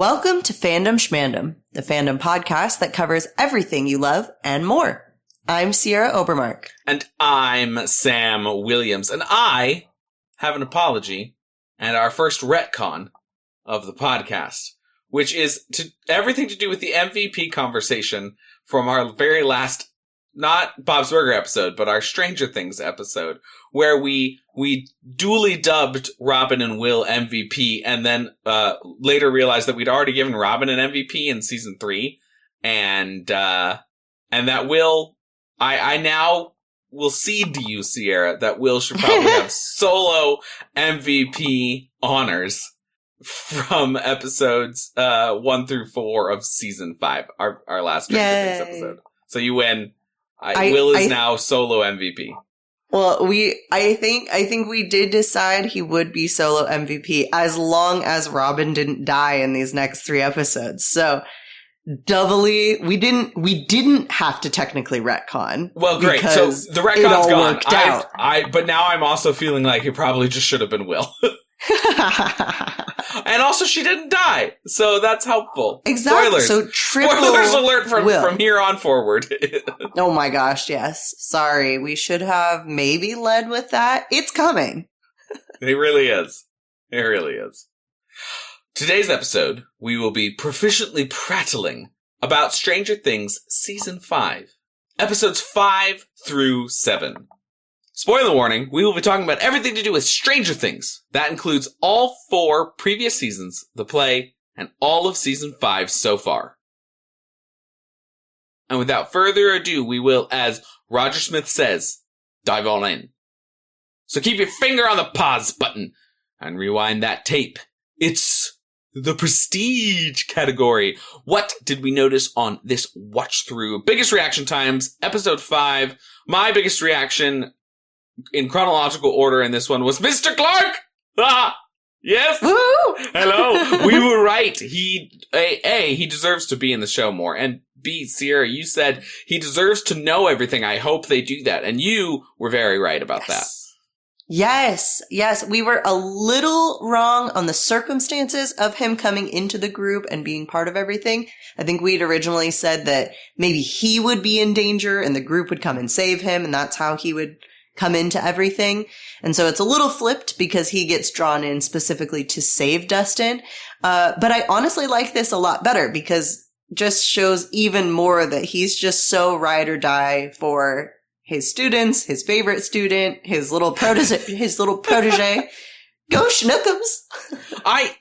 Welcome to Fandom Schmandom, the fandom podcast that covers everything you love and more. I'm Sierra Obermark. And I'm Sam Williams. And I have an apology and our first retcon of the podcast, which is everything to do with the MVP conversation from our very last, not Bob's Burger episode, but our Stranger Things episode, where we duly dubbed Robin and Will MVP, and then later realized that we'd already given Robin an MVP in season 3, and that Will, I now will cede to you, Sierra, that Will should probably have solo MVP honors from episodes 1 through 4 of season 5, our last Stranger Things episode. So you win. Will is now solo MVP. Well, I think we did decide he would be solo MVP as long as Robin didn't die in these next 3 episodes. So doubly, we didn't have to technically retcon. Well, great. So the retcon's gone. But now I'm also feeling like it probably just should have been Will. And also, she didn't die, so that's helpful. Exactly. Spoilers. So Spoilers alert from here on forward. Oh my gosh, yes. Sorry, we should have maybe led with that. It's coming. It really is. It really is. Today's episode, we will be proficiently prattling about Stranger Things Season 5, Episodes 5 through 7. Spoiler warning, we will be talking about everything to do with Stranger Things. That includes all 4 previous seasons, the play, and all of Season 5 so far. And without further ado, we will, as Roger Smith says, dive all in. So keep your finger on the pause button and rewind that tape. It's the prestige category. What did we notice on this watch through? Biggest reaction times, episode 5. My biggest reaction in chronological order in this one was Mr. Clark! Ah! Yes! Woo! Hello! We were right. He deserves to be in the show more. And B, Sierra, you said he deserves to know everything. I hope they do that. And you were very right about that. Yes. We were a little wrong on the circumstances of him coming into the group and being part of everything. I think we'd originally said that maybe he would be in danger and the group would come and save him, and that's how he would come into everything. And so it's a little flipped because he gets drawn in specifically to save Dustin. But I honestly like this a lot better because just shows even more that he's just so ride or die for his students, his favorite student, his little protege. Go Schnookums. I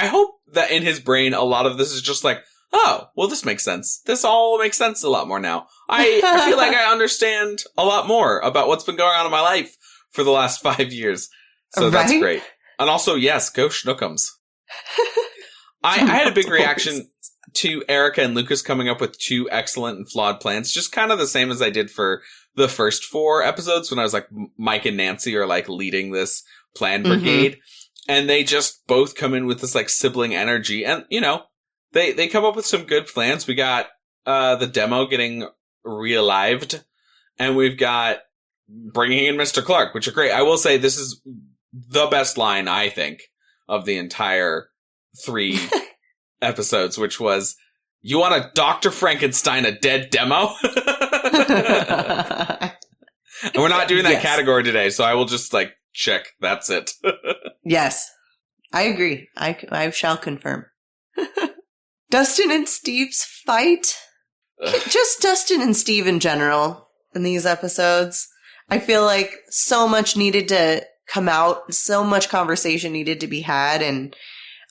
hope that in his brain a lot of this is just like, oh, well, this makes sense. This all makes sense a lot more now. I feel like I understand a lot more about what's been going on in my life for the last 5 years. So that's great. And also, yes, go Schnookums. I had a big reaction to Erica and Lucas coming up with 2 excellent and flawed plans, just kind of the same as I did for the first 4 episodes when I was like, Mike and Nancy are like leading this plan brigade. Mm-hmm. And they just both come in with this like sibling energy. And, you know, they come up with some good plans. We got the demo getting realived, and we've got bringing in Mr. Clark, which are great. I will say this is the best line, I think, of the entire 3 episodes, which was, you want to Dr. Frankenstein a dead demo? And we're not doing that category today, so I will just like check. That's it. Yes, I agree. I shall confirm. Dustin and Steve's fight. Just Dustin and Steve in general in these episodes. I feel like so much needed to come out, so much conversation needed to be had, and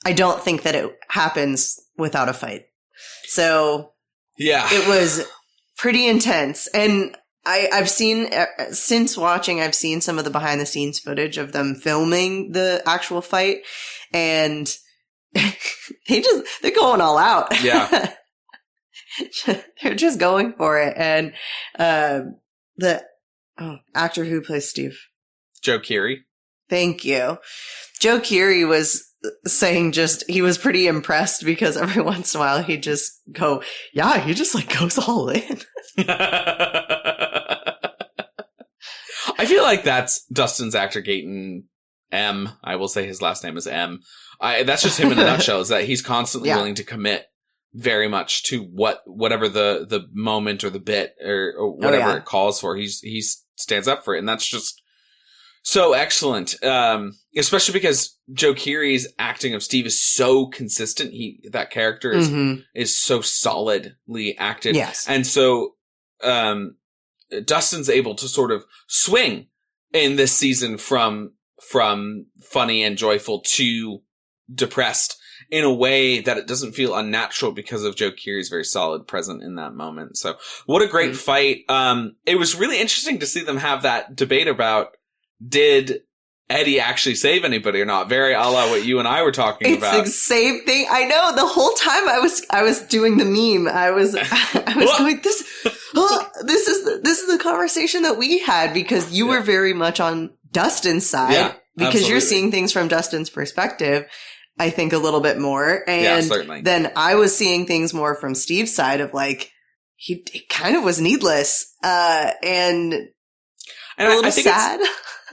I don't think that it happens without a fight. So yeah, it was pretty intense. And I've seen, since watching, I've seen some of the behind the scenes footage of them filming the actual fight, and they're going all out. Yeah. They're just going for it. And the actor who plays Steve, Joe Keery. Thank you. Joe Keery was saying he was pretty impressed because every once in a while he'd just go, yeah, he just like goes all in. I feel like that's Dustin's actor Gaten M. I will say his last name is M. That's just him in a nutshell, is that he's constantly willing to commit very much to whatever the moment or the bit or whatever it calls for. He stands up for it, and that's just so excellent. Especially because Joe Keery's acting of Steve is so consistent. That character is so solidly acted. Yes. And so Dustin's able to sort of swing in this season from funny and joyful to depressed in a way that it doesn't feel unnatural because of Joe Keery's very solid present in that moment. So what a great fight. It was really interesting to see them have that debate about, did Eddie actually save anybody or not? Very a la what you and I were talking about. It's the same thing. I know, the whole time I was doing the meme. I was going, this is the conversation that we had, because you were very much on Dustin's side, because you're seeing things from Dustin's perspective, I think, a little bit more. And certainly. Then I was seeing things more from Steve's side of like, it kind of was needless. And a little sad.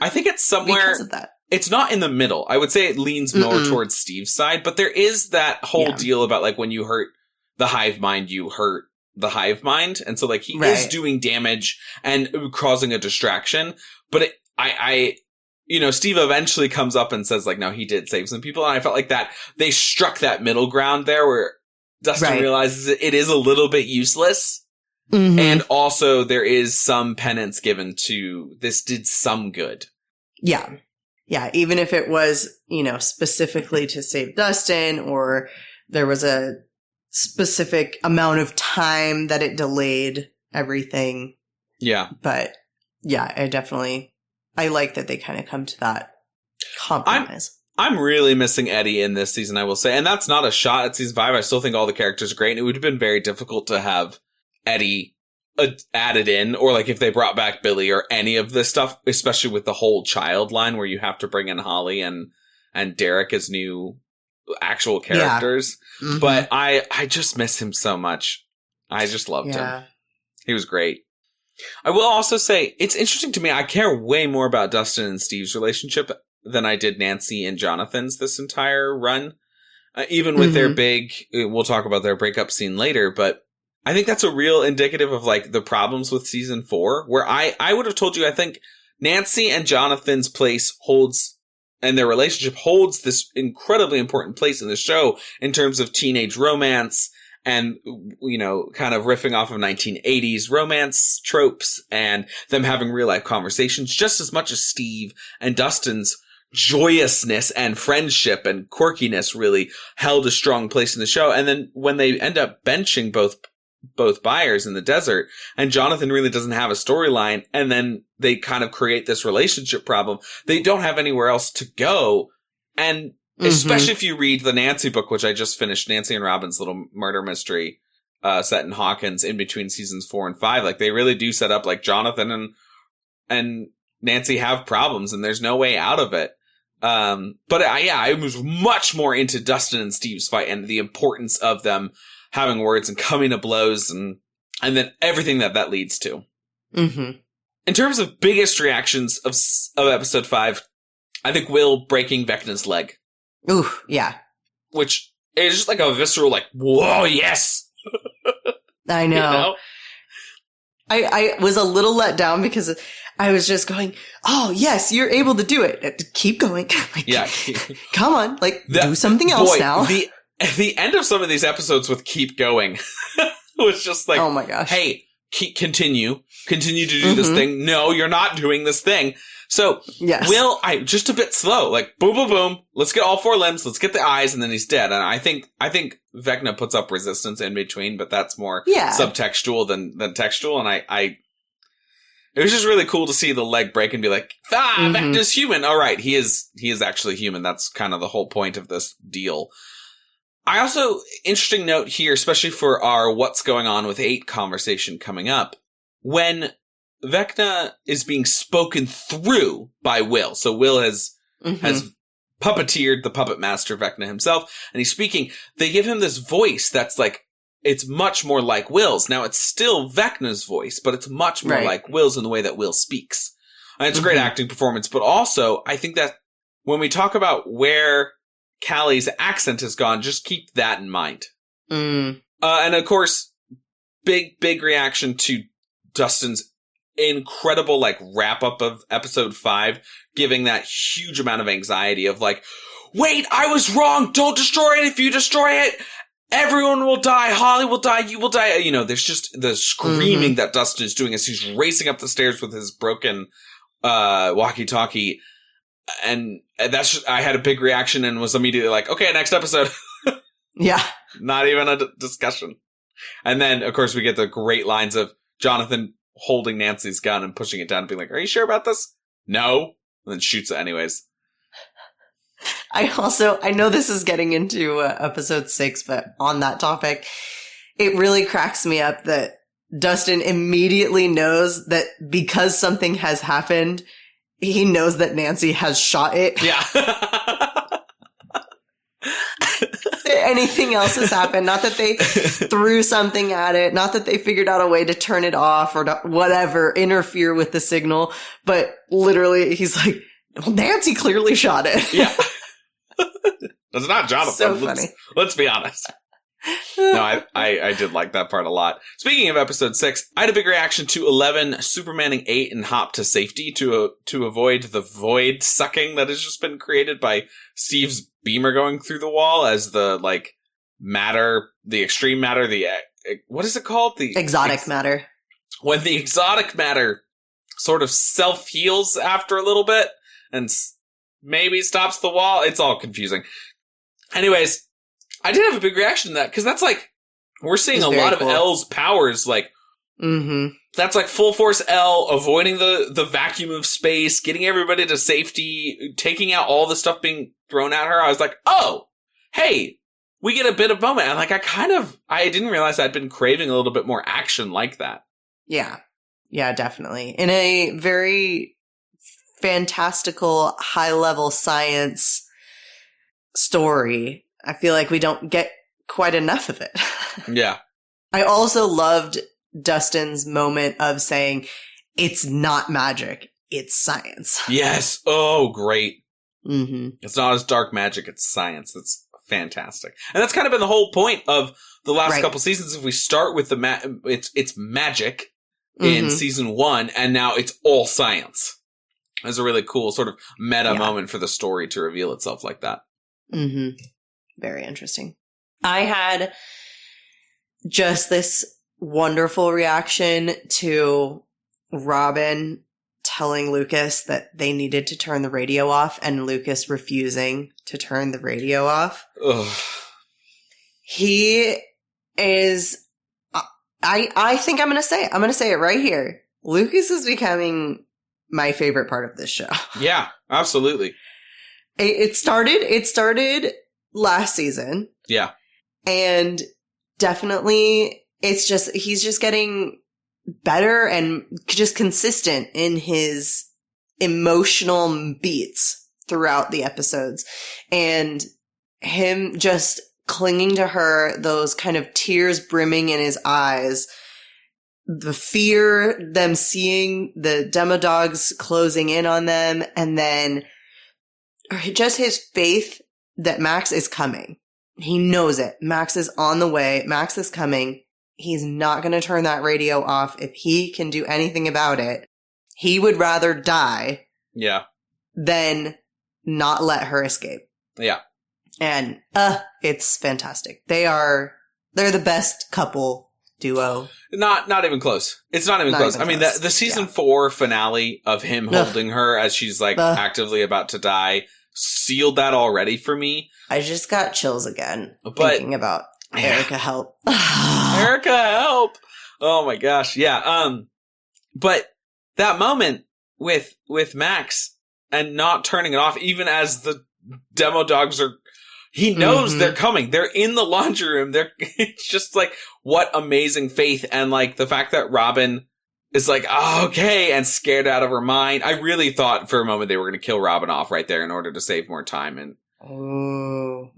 I think it's somewhere, because of that. It's not in the middle. I would say it leans more towards Steve's side, but there is that whole deal about like, when you hurt the hive mind, you hurt the hive mind. And so like he is doing damage and causing a distraction, but Steve eventually comes up and says like, no, he did save some people. And I felt like that they struck that middle ground there where Dustin realizes it is a little bit useless. And also there is some penance given to this did some good. Yeah. Yeah. Even if it was, specifically to save Dustin, or there was a specific amount of time that it delayed everything. Yeah. But yeah, I like that they kind of come to that compromise. I'm really missing Eddie in this season, I will say. And that's not a shot at season 5. I still think all the characters are great. And it would have been very difficult to have Eddie added in, or like if they brought back Billy or any of this stuff, especially with the whole child line where you have to bring in Holly and Derek as new actual characters. Yeah. But I just miss him so much. I just loved him. He was great. I will also say, it's interesting to me, I care way more about Dustin and Steve's relationship than I did Nancy and Jonathan's this entire run. Even with their we'll talk about their breakup scene later, but I think that's a real indicative of like the problems with season 4, where I would have told you, I think Nancy and Jonathan's place and their relationship holds this incredibly important place in the show in terms of teenage romance and, kind of riffing off of 1980s romance tropes and them having real life conversations just as much as Steve and Dustin's joyousness and friendship and quirkiness really held a strong place in the show. And then when they end up benching both buyers in the desert, and Jonathan really doesn't have a storyline, and then they kind of create this relationship problem, they don't have anywhere else to go. And especially if you read the Nancy book, which I just finished, Nancy and Robin's little murder mystery set in Hawkins in between seasons 4 and 5, like they really do set up like Jonathan and Nancy have problems and there's no way out of it. But I was much more into Dustin and Steve's fight and the importance of them having words and coming to blows and then everything that leads to. In terms of biggest reactions of episode 5, I think Will breaking Vecna's leg. Ooh, yeah. Which is just like a visceral, like, whoa, yes! I know. I was a little let down because I was just going, oh, yes, you're able to do it. Keep going. Come on, do something else now. The end of some of these episodes with keep going was just like, oh my gosh. Hey, continue to do this thing. No, you're not doing this thing. So, yes. Will, just a bit slow, like boom, boom, boom. Let's get all 4 limbs. Let's get the eyes, and then he's dead. And I think Vecna puts up resistance in between, but that's more subtextual than textual. And it was just really cool to see the leg break and be like, Vecna's human. All right, he is actually human. That's kind of the whole point of this deal. I also, interesting note here, especially for our what's going on with 8 conversation coming up, when Vecna is being spoken through by Will. So Will has puppeteered the puppet master Vecna himself, and he's speaking. They give him this voice that's like, it's much more like Will's. Now, it's still Vecna's voice, but it's much more like Will's in the way that Will speaks. And it's a great acting performance, but also, I think that when we talk about where Callie's accent has gone, just keep that in mind. Mm. And of course, big reaction to Dustin's incredible, like, wrap-up of episode 5, giving that huge amount of anxiety of, like, wait, I was wrong! Don't destroy it! If you destroy it, everyone will die! Holly will die! You will die! You know, there's just the screaming that Dustin is doing as he's racing up the stairs with his broken walkie-talkie. And that's just, I had a big reaction and was immediately like, okay, next episode. Yeah. Not even a discussion. And then, of course, we get the great lines of Jonathan holding Nancy's gun and pushing it down and being like, are you sure about this? No. And then shoots it anyways. I know this is getting into episode 6, but on that topic, it really cracks me up that Dustin immediately knows that because something has happened, he knows that Nancy has shot it. Yeah. Anything else has happened. Not that they threw something at it. Not that they figured out a way to turn it off or whatever, interfere with the signal. But literally, he's like, well, Nancy clearly shot it. Yeah. It's not Jonathan. So funny. Let's be honest. No, I did like that part a lot. Speaking of episode 6, I had a big reaction to 11 Supermaning 8 and hop to safety to avoid the void sucking that has just been created by Steve's beamer going through the wall as the, like, matter, the extreme matter, the, what is it called? The exotic matter. When the exotic matter sort of self-heals after a little bit and maybe stops the wall. It's all confusing. Anyways, I did have a big reaction to that, because that's like, we're seeing a lot of L's powers, like, that's like full force L, avoiding the vacuum of space, getting everybody to safety, taking out all the stuff being thrown at her. I was like, oh, hey, we get a bit of moment. And like, I didn't realize I'd been craving a little bit more action like that. Yeah. Yeah, definitely. In a very fantastical, high-level science story, I feel like we don't get quite enough of it. Yeah. I also loved Dustin's moment of saying, it's not magic, it's science. Yes. Oh, great. Mm-hmm. It's not as dark magic, it's science. That's fantastic. And that's kind of been the whole point of the last couple seasons. If we start with it's magic in season 1, and now it's all science. It's a really cool sort of meta moment for the story to reveal itself like that. Mm-hmm. Very interesting. I had just this wonderful reaction to Robin telling Lucas that they needed to turn the radio off, and Lucas refusing to turn the radio off. Ugh. He is, I think I'm going to say it right here. Lucas is becoming my favorite part of this show. Yeah, absolutely. It started last season. Yeah. And definitely he's just getting better and just consistent in his emotional beats throughout the episodes. And him just clinging to her, those kind of tears brimming in his eyes, the fear, them seeing the Demodogs closing in on them, and then just his faith that Max is coming. He knows it. Max is on the way. Max is coming. He's not going to turn that radio off if he can do anything about it. He would rather die than not let her escape. Yeah. And it's fantastic. They're the best couple duo. Not even close. It's not even close. I mean, the season 4 finale of him holding her as she's like actively about to die sealed that already for me. I just got chills again thinking about Erica, help. Erica, help. Oh my gosh. Yeah. But that moment with Max and not turning it off, even as the Demodogs are, he knows they're coming. They're in the laundry room. It's just like, what amazing faith. And like the fact that Robin is like, oh, okay, and scared out of her mind. I really thought for a moment they were going to kill Robin off right there in order to save more time. And and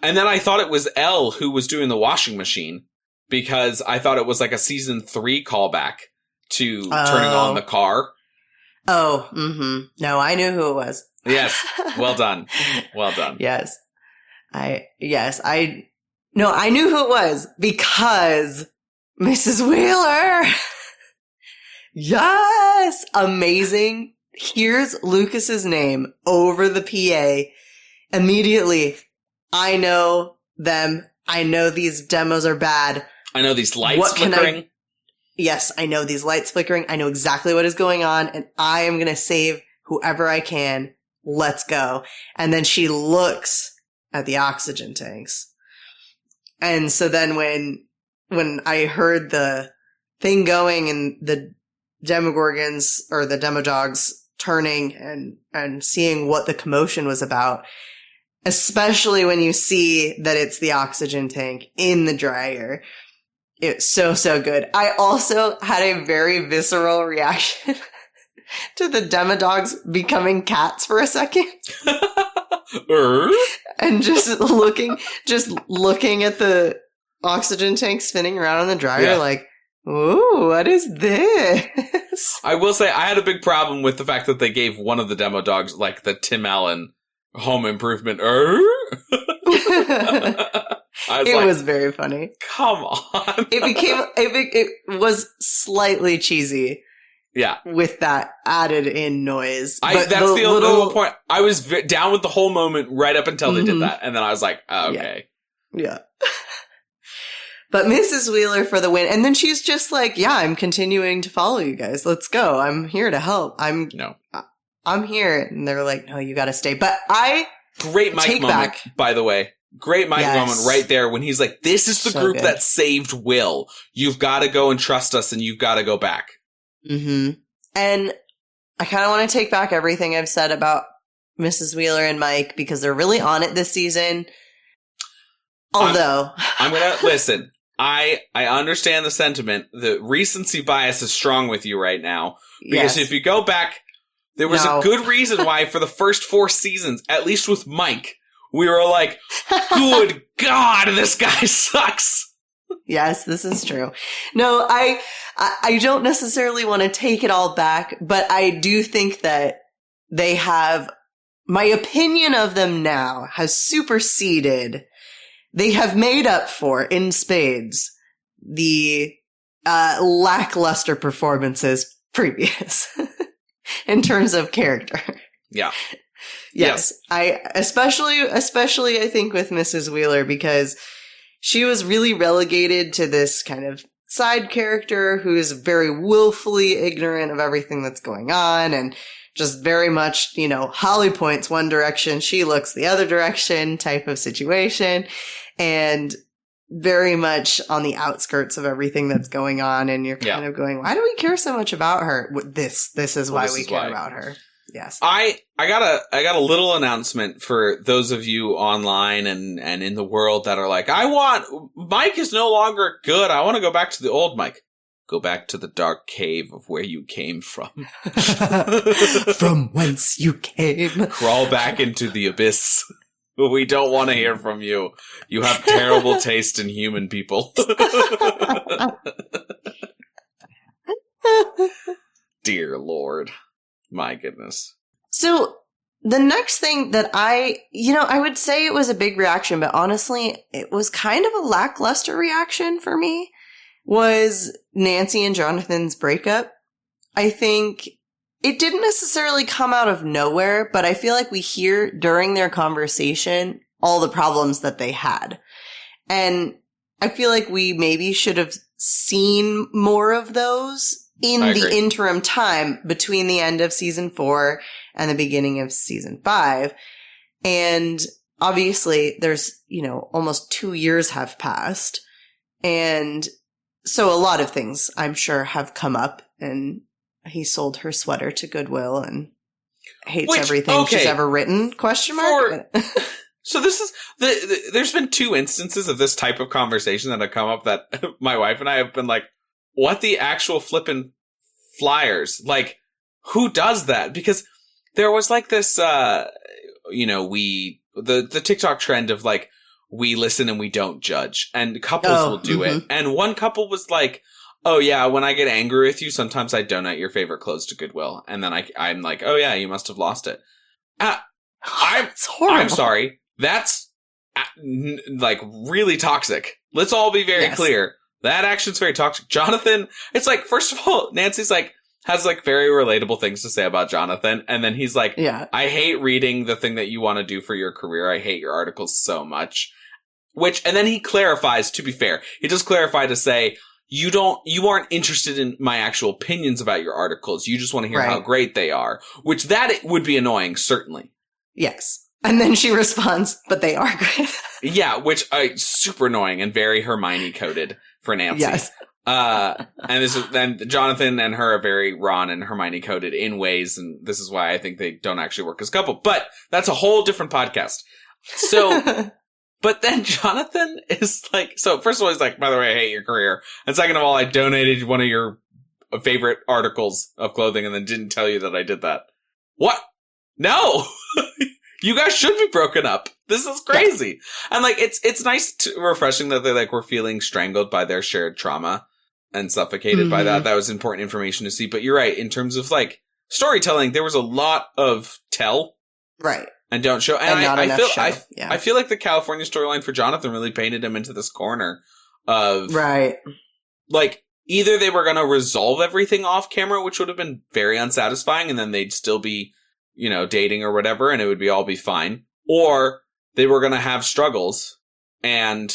then I thought it was Elle who was doing the washing machine, because I thought it was like a season 3 callback to turning on the car. Oh, mm-hmm. No, I knew who it was. Yes. Well done. Well done. Yes. I knew who it was because Mrs. Wheeler. Yes. Amazing. Here's Lucas's name over the PA. Immediately, I know them. I know these demos are bad. I know these lights flickering. Yes, I know these lights flickering. I know exactly what is going on, and I am going to save whoever I can. Let's go. And then she looks at the oxygen tanks. And so then when I heard the thing going and the Demogorgons or the Demodogs turning and seeing what the commotion was about, especially when you see that it's the oxygen tank in the dryer, it's so good. I also had a very visceral reaction to the Demodogs becoming cats for a second. And just looking at the oxygen tank spinning around in the dryer like, ooh, what is this? I will say I had a big problem with the fact that they gave one of the Demodogs like the Tim Allen Home Improvement. It was very funny. Come on. It was slightly cheesy. Yeah. With that added in noise. That's the little point. I was down with the whole moment right up until they did that. And then I was like, oh, okay. Yeah. But Mrs. Wheeler for the win. And then she's just like, yeah, I'm continuing to follow you guys. Let's go. I'm here to help. I'm here. And they're like, no, you got to stay. But Great Mike moment, by the way. Great Mike moment right there when he's like, this is the group that saved Will. You've got to go and trust us and you've got to go back. Mm-hmm. And I kind of want to take back everything I've said about Mrs. Wheeler and Mike because they're really on it this season. Although I'm going to listen. I understand the sentiment. The recency bias is strong with you right now because if you go back, there was a good reason why for the first 4 seasons, at least with Mike, we were like, good God, this guy sucks. Yes, this is true. No, I don't necessarily want to take it all back, but I do think that they have, my opinion of them now has superseded, they have made up for in spades the lackluster performances previous in terms of character. Yeah. Yes. I especially I think with Mrs. Wheeler because she was really relegated to this kind of side character who is very willfully ignorant of everything that's going on and just very much, Holly points one direction, she looks the other direction type of situation and very much on the outskirts of everything that's going on. And you're kind of going, why do we care so much about her? This is why we care about her. Yes. I got a little announcement for those of you online and in the world that are like, Mike is no longer good. I want to go back to the old Mike. Go back to the dark cave of where you came from. From whence you came. Crawl back into the abyss. We don't want to hear from you. You have terrible taste in human people. Dear Lord. My goodness. So the next thing that I would say it was a big reaction, but honestly, it was kind of a lackluster reaction for me, was Nancy and Jonathan's breakup. I think it didn't necessarily come out of nowhere, but I feel like we hear during their conversation all the problems that they had. And I feel like we maybe should have seen more of those in the interim time between the end of season 4 and the beginning of season 5. And obviously there's, almost 2 years have passed. And so a lot of things I'm sure have come up, and he sold her sweater to Goodwill and hates everything she's ever written, question mark. So this is there's been 2 instances of this type of conversation that have come up that my wife and I have been like, what the actual flippin' flyers? Like, who does that? Because there was like this, the TikTok trend of like, we listen and we don't judge, and couples will do it. And one couple was like, oh yeah, when I get angry with you, sometimes I donate your favorite clothes to Goodwill. And then I'm like, oh yeah, you must have lost it. It's horrible. I'm sorry. That's like really toxic. Let's all be very clear. That action's very toxic. Jonathan, it's like, first of all, Nancy's like, has like very relatable things to say about Jonathan. And then he's like, I hate reading the thing that you want to do for your career. I hate your articles so much. And then he clarifies, to be fair, he does clarify to say, you aren't interested in my actual opinions about your articles. You just want to hear how great they are, which that would be annoying, certainly. Yes. And then she responds, but they are great. Yeah, which super annoying and very Hermione coded for Nancy. Yes. And Jonathan and her are very Ron and Hermione coded in ways, and this is why I think they don't actually work as a couple. But that's a whole different podcast. So, but then Jonathan is like, so first of all, he's like, by the way, I hate your career. And second of all, I donated one of your favorite articles of clothing and then didn't tell you that I did that. What? No! You guys should be broken up. This is crazy. And like, it's nice refreshing that they like were feeling strangled by their shared trauma and suffocated by that. That was important information to see. But you're right. In terms of like storytelling, there was a lot of tell. Right. And don't show. And I feel like the California storyline for Jonathan really painted him into this corner of like, either they were going to resolve everything off camera, which would have been very unsatisfying, and then they'd still be, you know, dating or whatever, and it would all be fine. Or they were going to have struggles and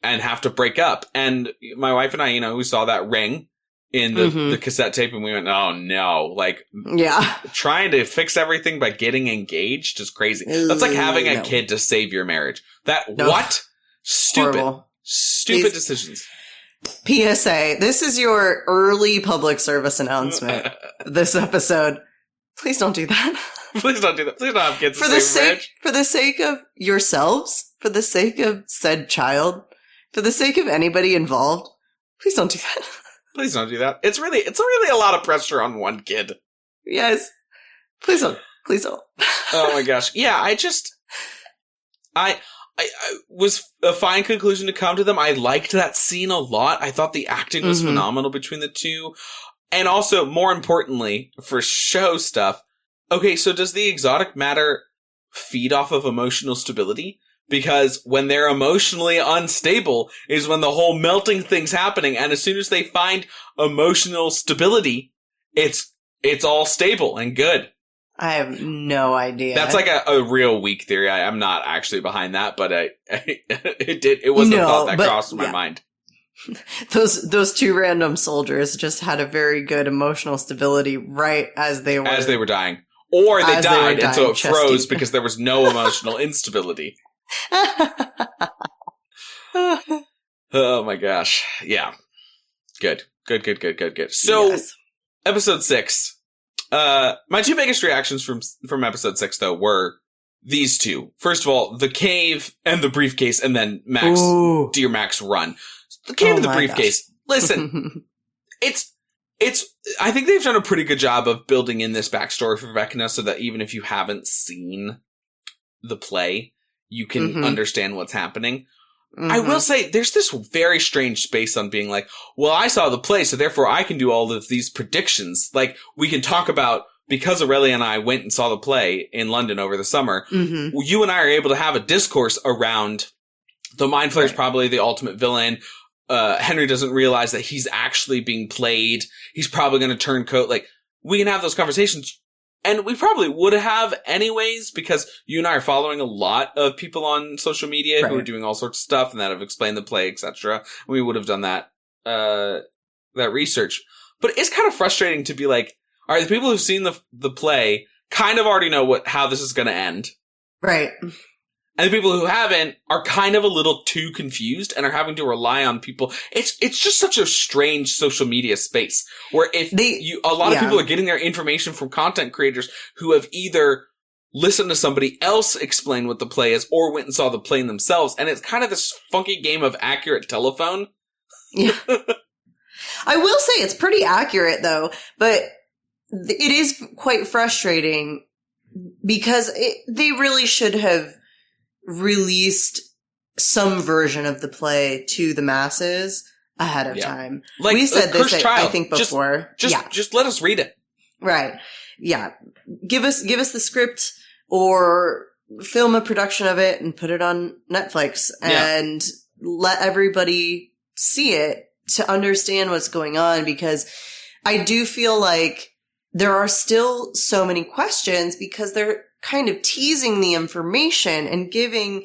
have to break up. And my wife and I, you know, we saw that ring in the cassette tape and we went, oh no, like, trying to fix everything by getting engaged is crazy. That's like having a kid to save your marriage. What? Stupid decisions. PSA, this is your early public service announcement. This episode. Please don't do that. Please don't do that. Please don't have kids to save marriage. For the sake of yourselves, for the sake of said child, for the sake of anybody involved, please don't do that. Please don't do that. It's really a lot of pressure on one kid. Yes. Please don't. Please don't. Oh my gosh. Yeah, I was a fine conclusion to come to them. I liked that scene a lot. I thought the acting was phenomenal between the two. And also, more importantly, for show stuff, okay, so does the exotic matter feed off of emotional stability? Because when they're emotionally unstable is when the whole melting thing's happening, and as soon as they find emotional stability, it's all stable and good. I have no idea. That's like a real weak theory. I'm not actually behind that, but it was a thought that crossed my mind. Those two random soldiers just had a very good emotional stability right as they were dying. Or they died, and so it froze because there was no emotional instability. Oh my gosh. Yeah. Good. So, episode 6. My two biggest reactions from episode 6, though, were these two. First of all, the cave and the briefcase, and then Max, Dear Max Run. The cave and the briefcase. Gosh. Listen, it's, I think they've done a pretty good job of building in this backstory for Vecna so that even if you haven't seen the play, you can understand what's happening. I will say, there's this very strange space on being like, well, I saw the play, so therefore I can do all of these predictions. Like, we can talk about, because Aurelia and I went and saw the play in London over the summer, you and I are able to have a discourse around the Mind Flayer's probably the ultimate villain. Henry doesn't realize that he's actually being played. He's probably going to turn coat. Like, we can have those conversations. And we probably would have anyways, because you and I are following a lot of people on social media who are doing all sorts of stuff and that have explained the play, etc. We would have done that research. But it's kind of frustrating to be like, all right, the people who've seen the play kind of already know how this is going to end. Right. And the people who haven't are kind of a little too confused and are having to rely on people. It's just such a strange social media space where a lot of people are getting their information from content creators who have either listened to somebody else explain what the play is or went and saw the play themselves. And it's kind of this funky game of accurate telephone. Yeah. I will say it's pretty accurate though, but it is quite frustrating because they really should have released some version of the play to the masses ahead of Yeah. time. Like, We said this, Cursed I Child. think, before. Just let us read it. Right. Yeah. Give us the script or film a production of it and put it on Netflix and let everybody see it to understand what's going on, because I do feel like there are still so many questions because they're kind of teasing the information and giving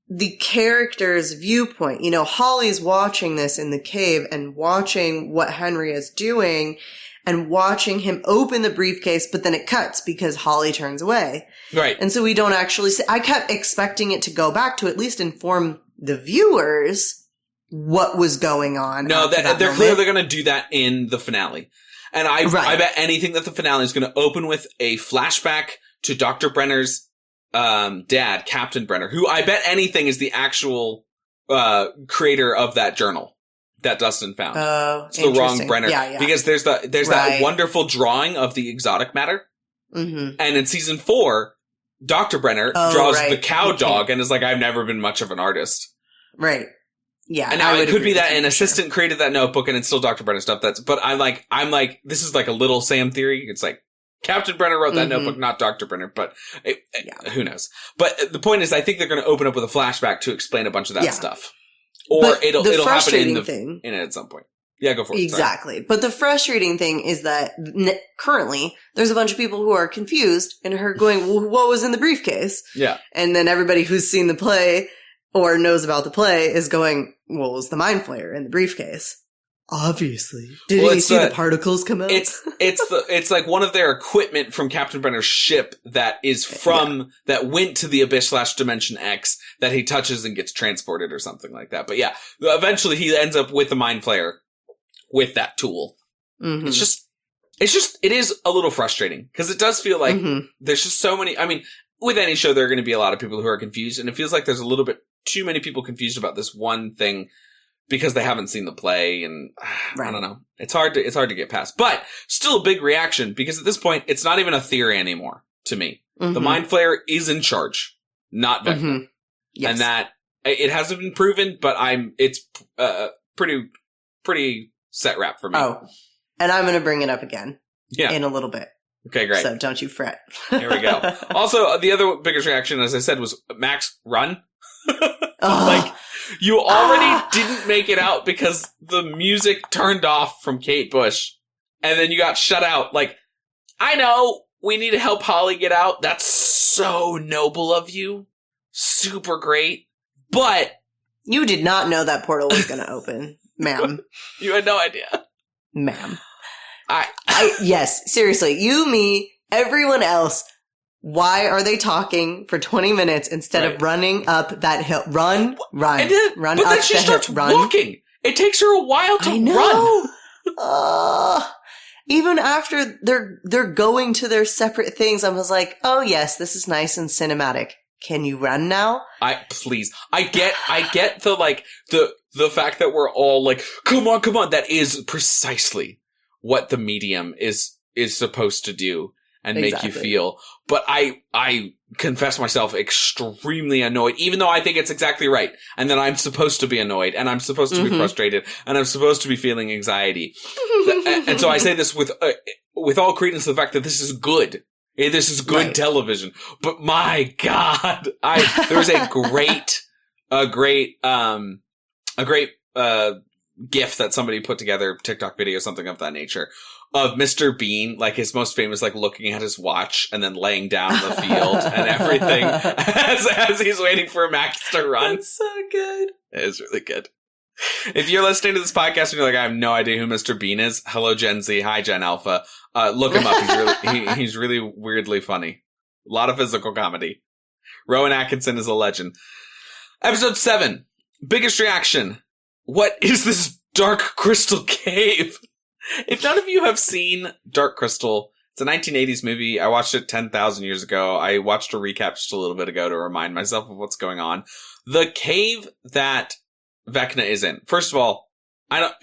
the character's viewpoint. You know, Holly's watching this in the cave and watching what Henry is doing and watching him open the briefcase, but then it cuts because Holly turns away. Right. And so we don't actually see. I kept expecting it to go back to at least inform the viewers what was going on. No, they're moment. clearly going to do that in the finale. And I bet anything that the finale is going to open with a flashback to Dr. Brenner's dad, Captain Brenner, who I bet anything is the actual creator of that journal that Dustin found. Oh, it's the wrong Brenner. Yeah. Because there's that wonderful drawing of the exotic matter. Mm-hmm. And in season 4, Dr. Brenner draws the cow dog and is like, I've never been much of an artist. Right. Yeah. And now it could be that an assistant created that notebook and it's still Dr. Brenner stuff. But I'm like, this is like a little Sam theory. It's like, Captain Brenner wrote that notebook, not Dr. Brenner, but who knows? But the point is, I think they're going to open up with a flashback to explain a bunch of that stuff. Or but it'll happen in it at some point. Yeah, go for it. Exactly. Sorry. But the frustrating thing is that currently there's a bunch of people who are confused and are going, well, what was in the briefcase? Yeah. And then everybody who's seen the play or knows about the play is going, well, was the Mind Flayer in the briefcase? Obviously. Did you see the particles come out? It's like one of their equipment from Captain Brenner's ship that is that went to the Abyss/Dimension X that he touches and gets transported or something like that. But yeah, eventually he ends up with the Mind Flayer with that tool. Mm-hmm. It is a little frustrating because it does feel like there's just so many. I mean, with any show, there are going to be a lot of people who are confused, and it feels like there's a little bit too many people confused about this one thing because they haven't seen the play, and I don't know. It's hard to get past, but still a big reaction because at this point, it's not even a theory anymore to me. Mm-hmm. The Mind Flayer is in charge, not Vecna. Mm-hmm. Yes. And that it hasn't been proven, but it's pretty set wrap for me. Oh, and I'm going to bring it up again in a little bit. Okay, great. So don't you fret. Here we go. Also, the other biggest reaction, as I said, was Max, run. Like, you already didn't make it out because the music turned off from Kate Bush, and then you got shut out. Like, I know we need to help Holly get out. That's so noble of you. Super great. But you did not know that portal was going to open, ma'am. You had no idea. Ma'am. Yes, seriously. You, me, everyone else. Why are they talking for 20 minutes instead of running up that hill? Run. But then she starts walking. It takes her a while to run. Even after they're going to their separate things, I was like, oh yes, this is nice and cinematic. Can you run now? Please. I get the fact that we're all like, come on. That is precisely what the medium is supposed to do. And make you feel. But I confess myself extremely annoyed, even though I think it's exactly right. And that I'm supposed to be annoyed, and I'm supposed to be frustrated, and I'm supposed to be feeling anxiety. And so I say this with all credence to the fact that this is good. This is good television. But my God, there was a great GIF that somebody put together, TikTok video, something of that nature, of Mr. Bean, like his most famous, like looking at his watch and then laying down in the field and everything as he's waiting for Max to run. That's so good. It is really good. If you're listening to this podcast and you're like, I have no idea who Mr. Bean is, hello Gen Z, hi Gen Alpha, look him up. He's really weirdly funny. A lot of physical comedy. Rowan Atkinson is a legend. Episode 7. Biggest reaction. What is this Dark Crystal Cave? If none of you have seen Dark Crystal, it's a 1980s movie. I watched it 10,000 years ago. I watched a recap just a little bit ago to remind myself of what's going on. The cave that Vecna is in. First of all, I don't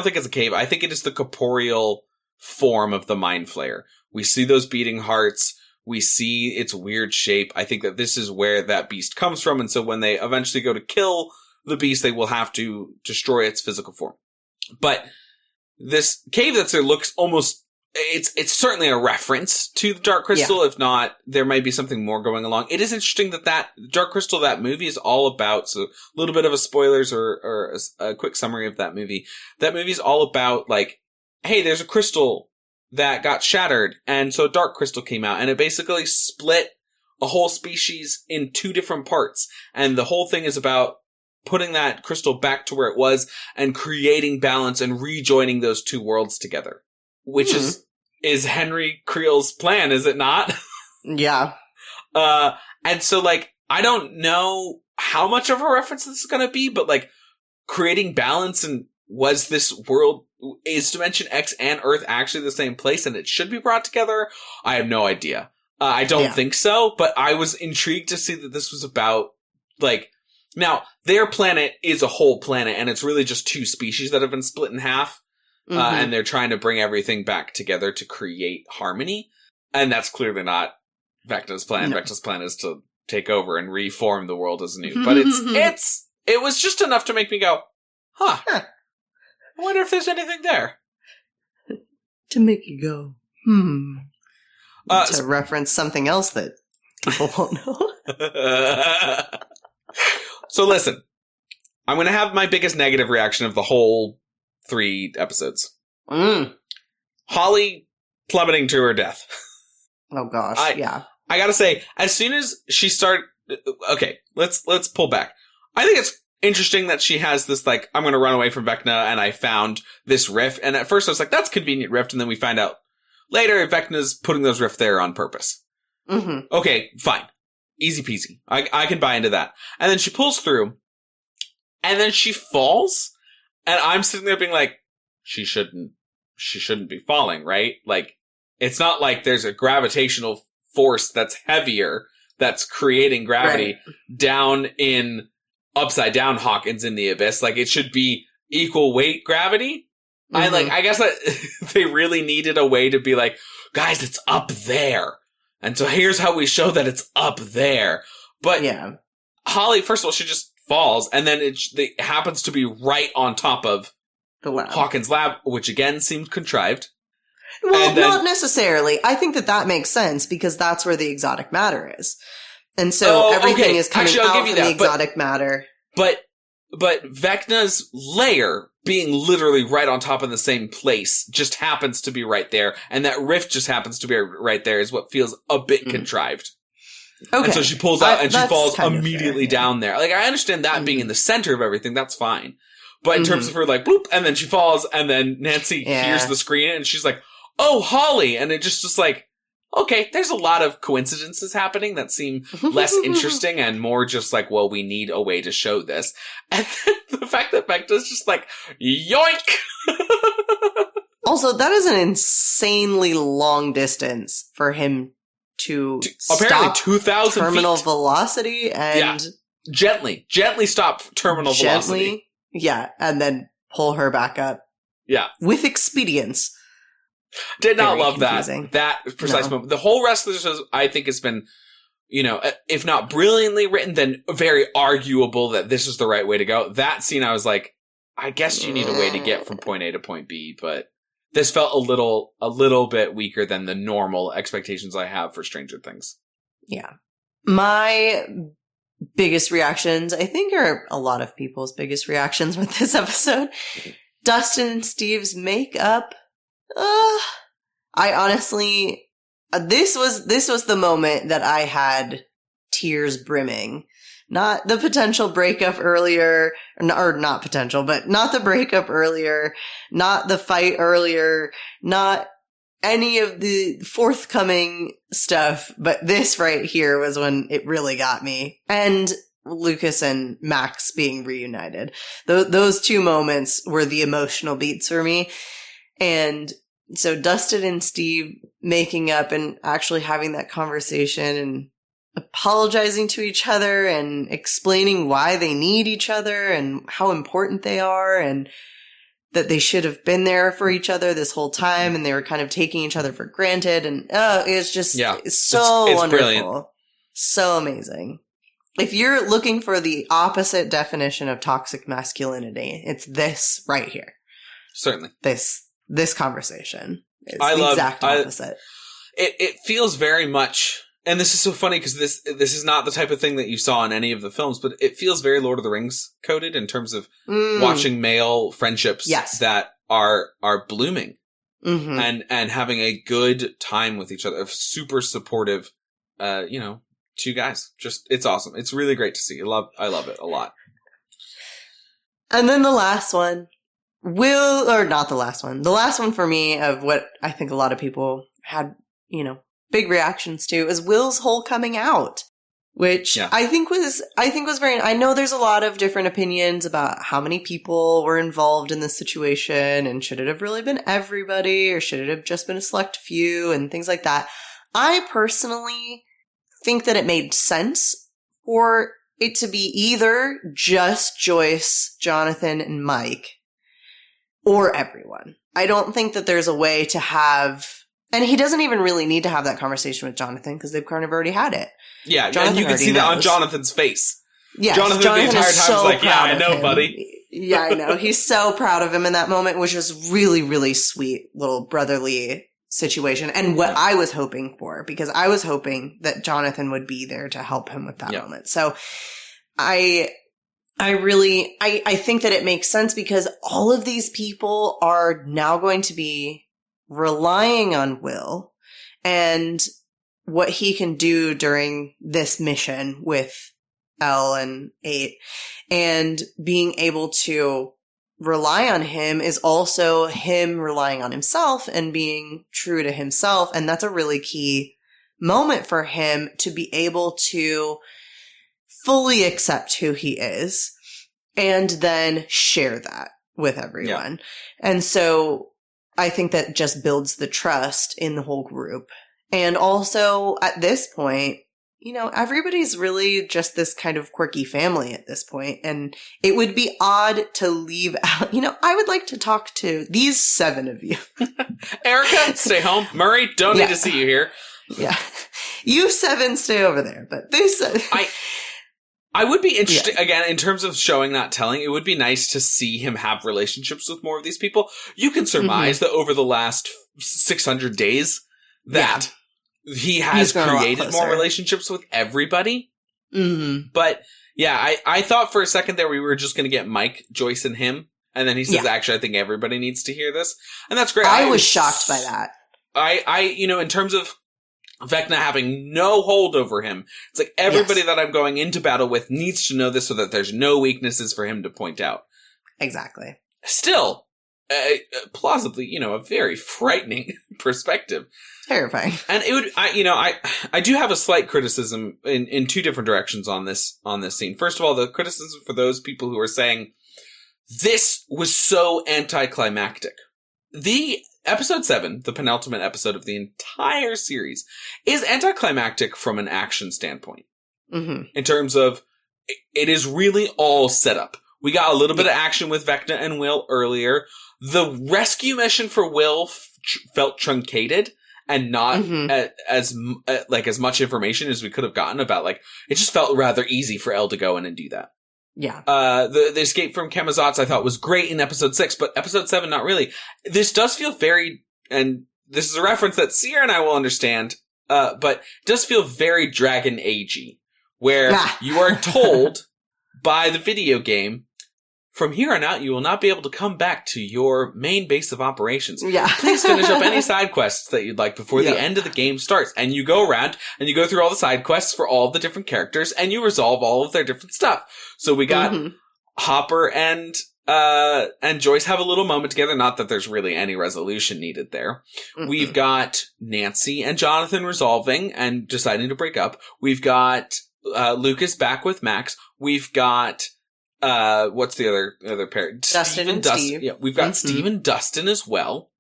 think it's a cave. I think it is the corporeal form of the Mind Flayer. We see those beating hearts. We see its weird shape. I think that this is where that beast comes from. And so when they eventually go to kill the beast, they will have to destroy its physical form. But this cave that's there looks almost, it's certainly a reference to the Dark Crystal. If not, there might be something more going along. It is interesting that Dark Crystal, that movie is all about, so a little bit of a spoilers or a quick summary of that movie. That movie is all about like, hey, there's a crystal that got shattered, and so a dark crystal came out, and it basically split a whole species in two different parts. And the whole thing is about putting that crystal back to where it was and creating balance and rejoining those two worlds together. Which is Henry Creel's plan, is it not? Yeah. And so like, I don't know how much of a reference this is going to be, but like creating balance, and was this world, is Dimension X and Earth actually the same place and it should be brought together? I have no idea. I don't think so, but I was intrigued to see that this was about, like, now, their planet is a whole planet, and it's really just two species that have been split in half, and they're trying to bring everything back together to create harmony, and that's clearly not Vecna's plan. No. Vecna's plan is to take over and reform the world as new, but it was just enough to make me go, huh. I wonder if there's anything there. To make you go, to reference something else that people won't know. So listen, I'm going to have my biggest negative reaction of the whole 3 episodes. Holly plummeting to her death. Oh gosh, I gotta say, as soon as she started... Okay, let's pull back. I think it's interesting that she has this, like, I'm going to run away from Vecna, and I found this rift. And at first I was like, that's convenient rift. And then we find out later Vecna's putting those rift there on purpose. Okay, fine. Easy peasy. I can buy into that. And then she pulls through, and then she falls, and I'm sitting there being like, she shouldn't be falling, right? Like, it's not like there's a gravitational force that's heavier that's creating gravity down in upside down Hawkins in the abyss. Like, it should be equal weight gravity. I guess that they really needed a way to be like, guys, it's up there. And so here's how we show that it's up there. But Holly, first of all, she just falls, and then it happens to be right on top of the lab. Hawkins' lab, which again seemed contrived. Well, not necessarily. I think that makes sense because that's where the exotic matter is. And so everything is coming out from the exotic matter. But Vecna's lair being literally right on top of the same place just happens to be right there, and that rift just happens to be right there is what feels a bit contrived. Okay. And so she pulls out and she falls immediately down there. Like, I understand that being in the center of everything, that's fine. But in terms of her, like, bloop, and then she falls, and then Nancy hears the scream, and she's like, oh, Holly! And it just like, okay, there's a lot of coincidences happening that seem less interesting and more just like, well, we need a way to show this. And then the fact that Vecna's just like, yoink! Also, that is an insanely long distance for him to apparently stop 2,000 terminal feet. Velocity and... Gently stop terminal velocity. Yeah, and then pull her back up. Yeah. With expedience. Did not love that precise moment. The whole rest of this, I think, has been, if not brilliantly written, then very arguable that this is the right way to go. That scene, I was like, I guess you need a way to get from point A to point B, but this felt a little bit weaker than the normal expectations I have for Stranger Things. Yeah. My biggest reactions, I think, are a lot of people's biggest reactions with this episode. Dustin and Steve's makeup. I honestly, this was the moment that I had tears brimming. Not the potential breakup earlier, or not potential, but not the breakup earlier, not the fight earlier, not any of the forthcoming stuff, but this right here was when it really got me. And Lucas and Max being reunited. Those two moments were the emotional beats for me. And so Dustin and Steve making up and actually having that conversation and apologizing to each other and explaining why they need each other and how important they are and that they should have been there for each other this whole time and they were kind of taking each other for granted. And it's just it's wonderful. Brilliant. So amazing. If you're looking for the opposite definition of toxic masculinity, it's this right here. Certainly. This conversation is the exact opposite. It feels very much, and this is so funny because this is not the type of thing that you saw in any of the films, but it feels very Lord of the Rings coded in terms of watching male friendships that are blooming and having a good time with each other. Super supportive, two guys. Just, it's awesome. It's really great to see. I love it a lot. And then the last one, not the last one. The last one for me of what I think a lot of people had, big reactions to is Will's whole coming out, which I think was very, I know there's a lot of different opinions about how many people were involved in this situation and should it have really been everybody or should it have just been a select few and things like that. I personally think that it made sense for it to be either just Joyce, Jonathan, and Mike, or everyone. I don't think that there's a way to have, and he doesn't even really need to have that conversation with Jonathan because they've kind of already had it. Yeah, Jonathan, and you can see that on Jonathan's face. Yeah, Jonathan the entire time was like, yeah, I know, buddy. Yeah, I know. He's so proud of him in that moment, which is really, really sweet little brotherly situation. And what I was hoping for, because I was hoping that Jonathan would be there to help him with that moment. So I think that it makes sense because all of these people are now going to be relying on Will and what he can do during this mission with Elle and 8, and being able to rely on him is also him relying on himself and being true to himself. And that's a really key moment for him to be able to fully accept who he is and then share that with everyone. Yeah. And so I think that just builds the trust in the whole group. And also at this point, everybody's really just this kind of quirky family at this point. And it would be odd to leave out, I would like to talk to these 7 of you. Erica, stay home. Murray, don't need to see you here. Yeah. You 7 stay over there, but this I would be interested, again, in terms of showing, not telling, it would be nice to see him have relationships with more of these people. You can surmise that over the last 600 days that he has created more relationships with everybody. Mm-hmm. But, yeah, I thought for a second there we were just going to get Mike, Joyce, and him. And then he says, actually, I think everybody needs to hear this. And that's great. I was shocked by that. In terms of Vecna having no hold over him. It's like everybody that I'm going into battle with needs to know this so that there's no weaknesses for him to point out. Exactly. Still, plausibly, a very frightening perspective. Terrifying. And it would, I do have a slight criticism in 2 different directions on this scene. First of all, the criticism for those people who are saying this was so anticlimactic. Episode 7, the penultimate episode of the entire series, is anticlimactic from an action standpoint. Mm-hmm. In terms of, it is really all set up. We got a little bit of action with Vecna and Will earlier. The rescue mission for Will felt truncated and not as much information as we could have gotten about, it just felt rather easy for Elle to go in and do that. Yeah. The escape from Camazotz I thought was great in episode 6, but episode 7, not really. This does feel very, and this is a reference that Sierra and I will understand, but it does feel very Dragon Age-y, where you are told by the video game, from here on out, you will not be able to come back to your main base of operations. Yeah. Please finish up any side quests that you'd like before the end of the game starts. And you go around and you go through all the side quests for all the different characters and you resolve all of their different stuff. So we got Hopper and Joyce have a little moment together. Not that there's really any resolution needed there. Mm-hmm. We've got Nancy and Jonathan resolving and deciding to break up. We've got Lucas back with Max. We've got what's the other pair? Dustin and Steve. Yeah, we've got Steve and Dustin as well.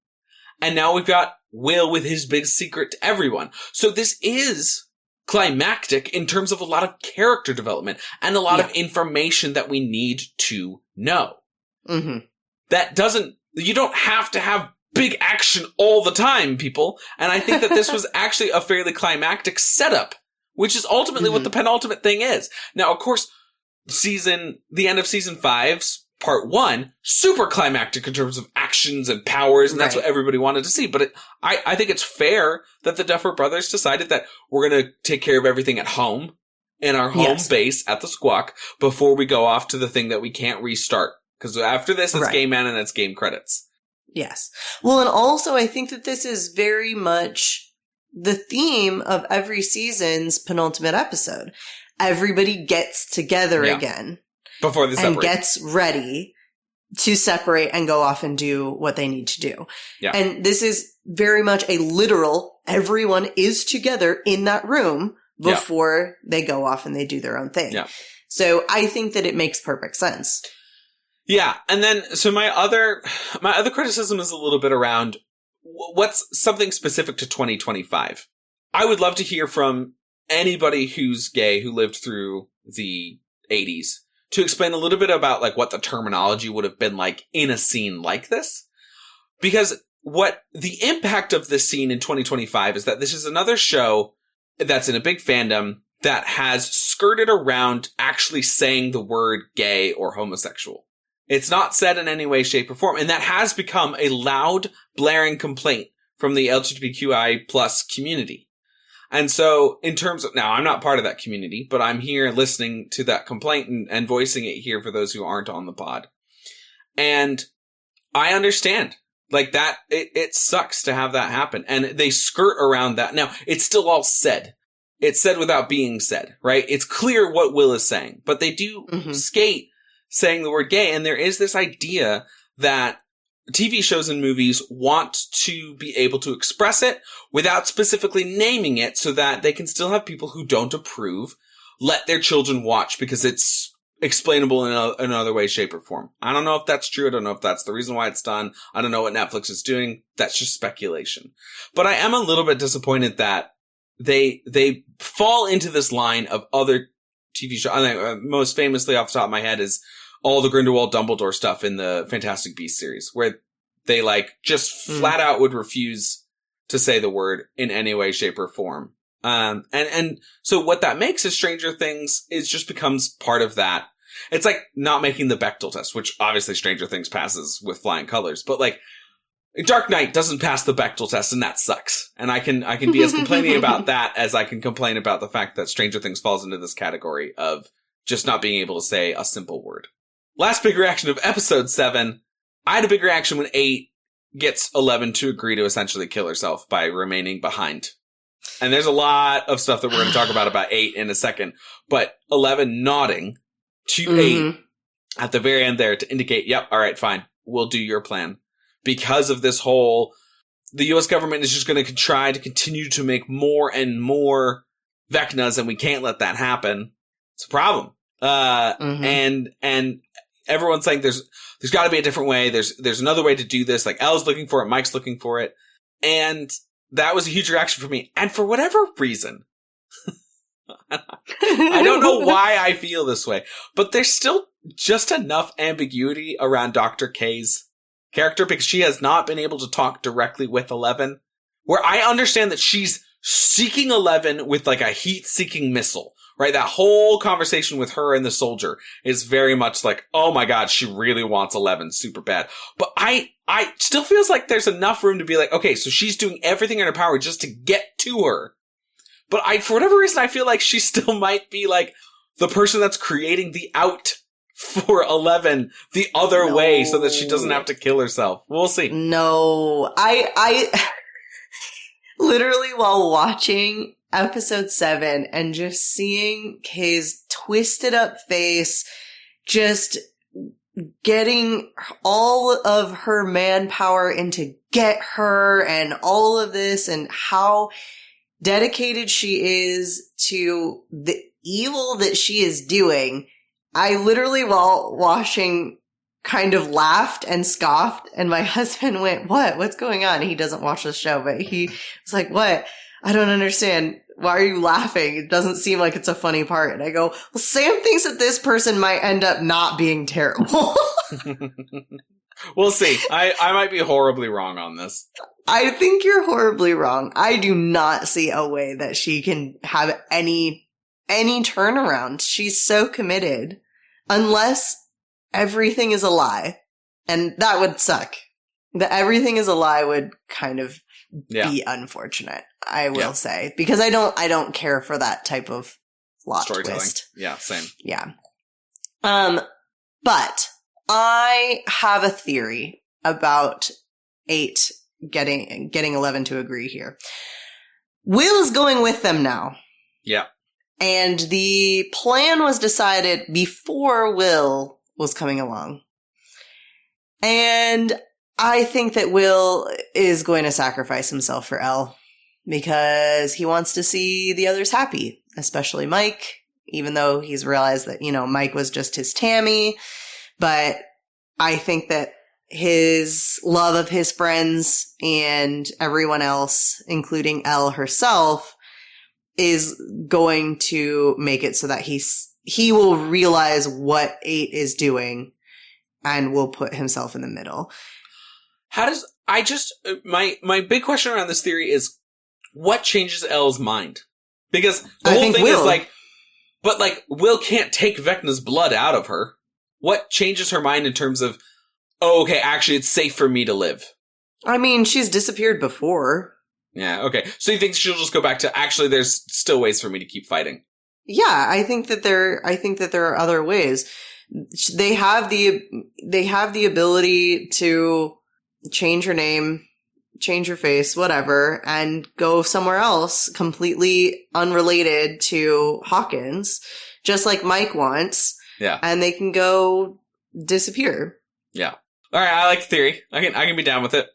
And now we've got Will with his big secret to everyone. So this is climactic in terms of a lot of character development and a lot of information that we need to know. Mm-hmm. You don't have to have big action all the time, people. And I think that this was actually a fairly climactic setup, which is ultimately what the penultimate thing is. Now, of course, the end of season 5's part 1, super climactic in terms of action actions and powers, and that's Right. what everybody wanted to see. But I think it's fair that the Duffer Brothers decided that we're going to take care of everything at home, in our home Yes. base at the Squawk, before we go off to the thing that we can't restart. Because after this, it's Right. Game Man and it's game credits. Yes. Well, and also I think that this is very much the theme of every season's penultimate episode. Everybody gets together Yeah. again Before they and separate. gets ready to separate and go off and do what they need to do. Yeah. And this is very much a literal, everyone is together in that room Yeah. before they go off and they do their own thing. Yeah. So I think that it makes perfect sense. Yeah, and then so my other criticism is a little bit around what's something specific to 2025. I would love to hear from anybody who's gay who lived through the 80s to explain a little bit about like what the terminology would have been like in a scene like this. Because what the impact of this scene in 2025 is that this is another show that's in a big fandom that has skirted around actually saying the word gay or homosexual. It's not said in any way, shape, or form. And that has become a loud, blaring complaint from the LGBTQI plus community. And so in terms of, now I'm not part of that community, but I'm here listening to that complaint and voicing it here for those who aren't on the pod. And I understand like that. It sucks to have that happen. And they skirt around that. Now it's still all said. It's said without being said, right? It's clear what Will is saying, but they do skate saying the word gay. And there is this idea that TV shows and movies want to be able to express it without specifically naming it so that they can still have people who don't approve let their children watch because it's explainable in another way, shape, or form. I don't know if that's true. I don't know if that's the reason why it's done. I don't know what Netflix is doing. That's just speculation. But I am a little bit disappointed that they fall into this line of other TV shows. I think most famously off the top of my head is all the Grindelwald Dumbledore stuff in the Fantastic Beasts series, where they like just flat out would refuse to say the word in any way, shape, or form. And so what that makes is Stranger Things is just becomes part of that. It's like not making the Bechdel test, which obviously Stranger Things passes with flying colors, but like Dark Knight doesn't pass the Bechdel test, and that sucks. And I can be as complaining about that as I can complain about the fact that Stranger Things falls into this category of just not being able to say a simple word. Last big reaction of episode 7. I had a big reaction when 8 gets 11 to agree to essentially kill herself by remaining behind. And there's a lot of stuff that we're going to talk about 8 in a second. But 11 nodding to 8 at the very end there to indicate, yep, all right, fine, we'll do your plan. Because of this whole, the U.S. government is just going to try to continue to make more and more Vecnas, and we can't let that happen. It's a problem. And everyone's saying there's got to be a different way. There's another way to do this. Like Elle's looking for it. Mike's looking for it. And that was a huge reaction for me. And for whatever reason, I don't know why I feel this way, but there's still just enough ambiguity around Dr. K's character because she has not been able to talk directly with 11, where I understand that she's seeking 11 with like a heat-seeking missile. Right, that whole conversation with her and the soldier is very much like, oh my god, she really wants 11 super bad. But I still feels like there's enough room to be like, okay, so she's doing everything in her power just to get to her. But for whatever reason, I feel like she still might be like the person that's creating the out for 11 the other way so that she doesn't have to kill herself. We'll see. No, I literally while watching episode 7 and just seeing Kay's twisted up face, just getting all of her manpower into get her and all of this and how dedicated she is to the evil that she is doing. I literally while watching kind of laughed and scoffed and my husband went, what's going on? He doesn't watch the show, but he was like, what? I don't understand. Why are you laughing? It doesn't seem like it's a funny part. And I go, well, Sam thinks that this person might end up not being terrible. We'll see. I might be horribly wrong on this. I think you're horribly wrong. I do not see a way that she can have any turnaround. She's so committed. Unless everything is a lie. And that would suck. The everything is a lie would kind of Yeah. be unfortunate, I will say, because I don't care for that type of plot Storytelling. twist. Yeah, same. Yeah. But I have a theory about 8 getting 11 to agree here. Will is going with them now. Yeah. And the plan was decided before Will was coming along. And I think that Will is going to sacrifice himself for Elle because he wants to see the others happy, especially Mike, even though he's realized that, Mike was just his Tammy. But I think that his love of his friends and everyone else, including Elle herself, is going to make it so that he will realize what 8 is doing and will put himself in the middle. My big question around this theory is what changes Elle's mind? Because the I whole think thing Will. is Will can't take Vecna's blood out of her. What changes her mind in terms of, oh, okay, actually it's safe for me to live? I mean, she's disappeared before. Yeah, okay. So you think she'll just go back to, actually there's still ways for me to keep fighting? Yeah, I think that there are other ways. They have the ability to change her name, change her face, whatever, and go somewhere else completely unrelated to Hawkins, just like Mike wants. Yeah. And they can go disappear. Yeah. All right, I like the theory. I can be down with it.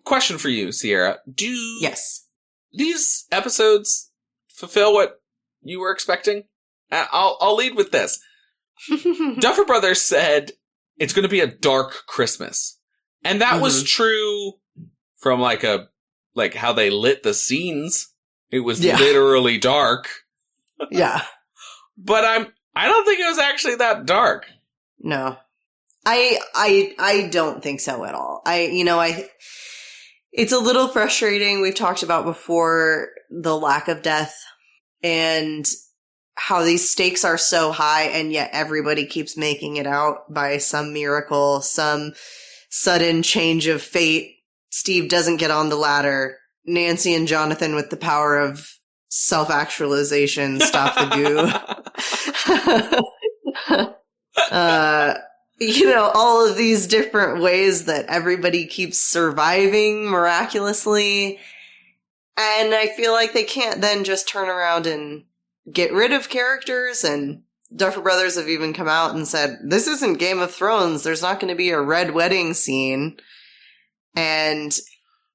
Question for you, Sierra. Yes. These episodes fulfill what you were expecting? I'll lead with this. Duffer Brothers said it's going to be a dark Christmas. And that was true from how they lit the scenes. It was literally dark. Yeah. But I don't think it was actually that dark. No. I don't think so at all. It's a little frustrating. We've talked about before the lack of death and how these stakes are so high and yet everybody keeps making it out by some miracle, some sudden change of fate. Steve doesn't get on the ladder. Nancy and Jonathan, with the power of self-actualization, stop the goo. All of these different ways that everybody keeps surviving miraculously. And I feel like they can't then just turn around and get rid of characters. And Duffer Brothers have even come out and said, this isn't Game of Thrones. There's not going to be a red wedding scene.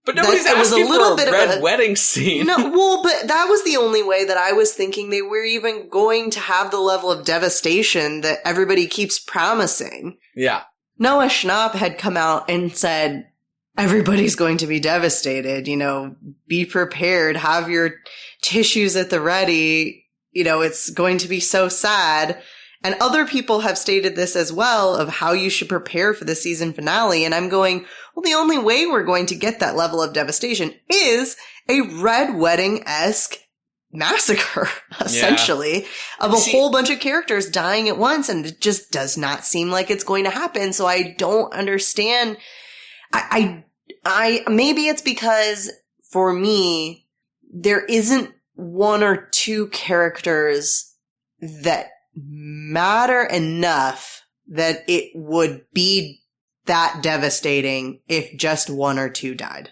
But nobody's asking for a red wedding scene. No, well, but that was the only way that I was thinking they were even going to have the level of devastation that everybody keeps promising. Yeah. Noah Schnapp had come out and said, everybody's going to be devastated, be prepared, have your tissues at the ready, it's going to be so sad. And other people have stated this as well of how you should prepare for the season finale. And I'm going, well, the only way we're going to get that level of devastation is a Red Wedding-esque massacre, essentially, of a whole bunch of characters dying at once. And it just does not seem like it's going to happen. So I don't understand. I maybe it's because for me, there isn't one or two characters that matter enough that it would be that devastating if just one or two died.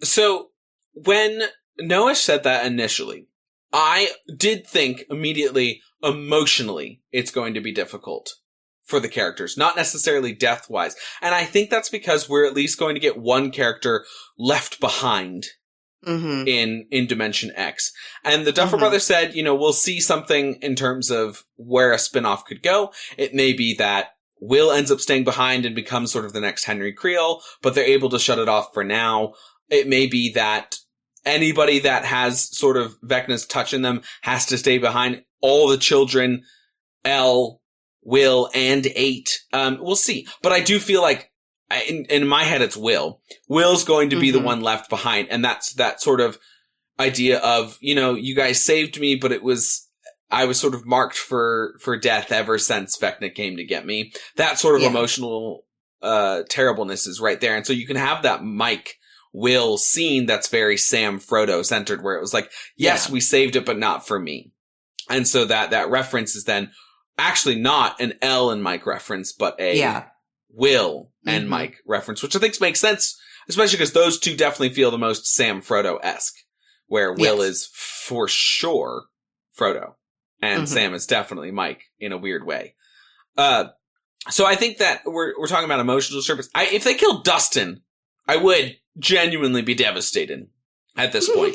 So when Noah said that initially, I did think immediately, emotionally, it's going to be difficult for the characters, not necessarily death-wise. And I think that's because we're at least going to get one character left behind in Dimension X. And the Duffer Brothers said, we'll see something in terms of where a spinoff could go. It may be that Will ends up staying behind and becomes sort of the next Henry Creel, but they're able to shut it off for now. It may be that anybody that has sort of Vecna's touch in them has to stay behind. All the children, Elle, Will, and 8. We'll see. But I do feel like in my head, it's Will. Will's going to be the one left behind. And that's that sort of idea of, you guys saved me, but I was sort of marked for death ever since Vecna came to get me. That sort of emotional terribleness is right there. And so you can have that Mike Will scene that's very Sam Frodo centered, where it was like, yes, we saved it, but not for me. And so that reference is then actually not an Elle and Mike reference, but a Will and Mike reference, which I think makes sense, especially because those two definitely feel the most Sam Frodo-esque, where Will is for sure Frodo and Sam is definitely Mike in a weird way. So I think that we're talking about emotional disturbance. If they killed Dustin, I would genuinely be devastated at this point.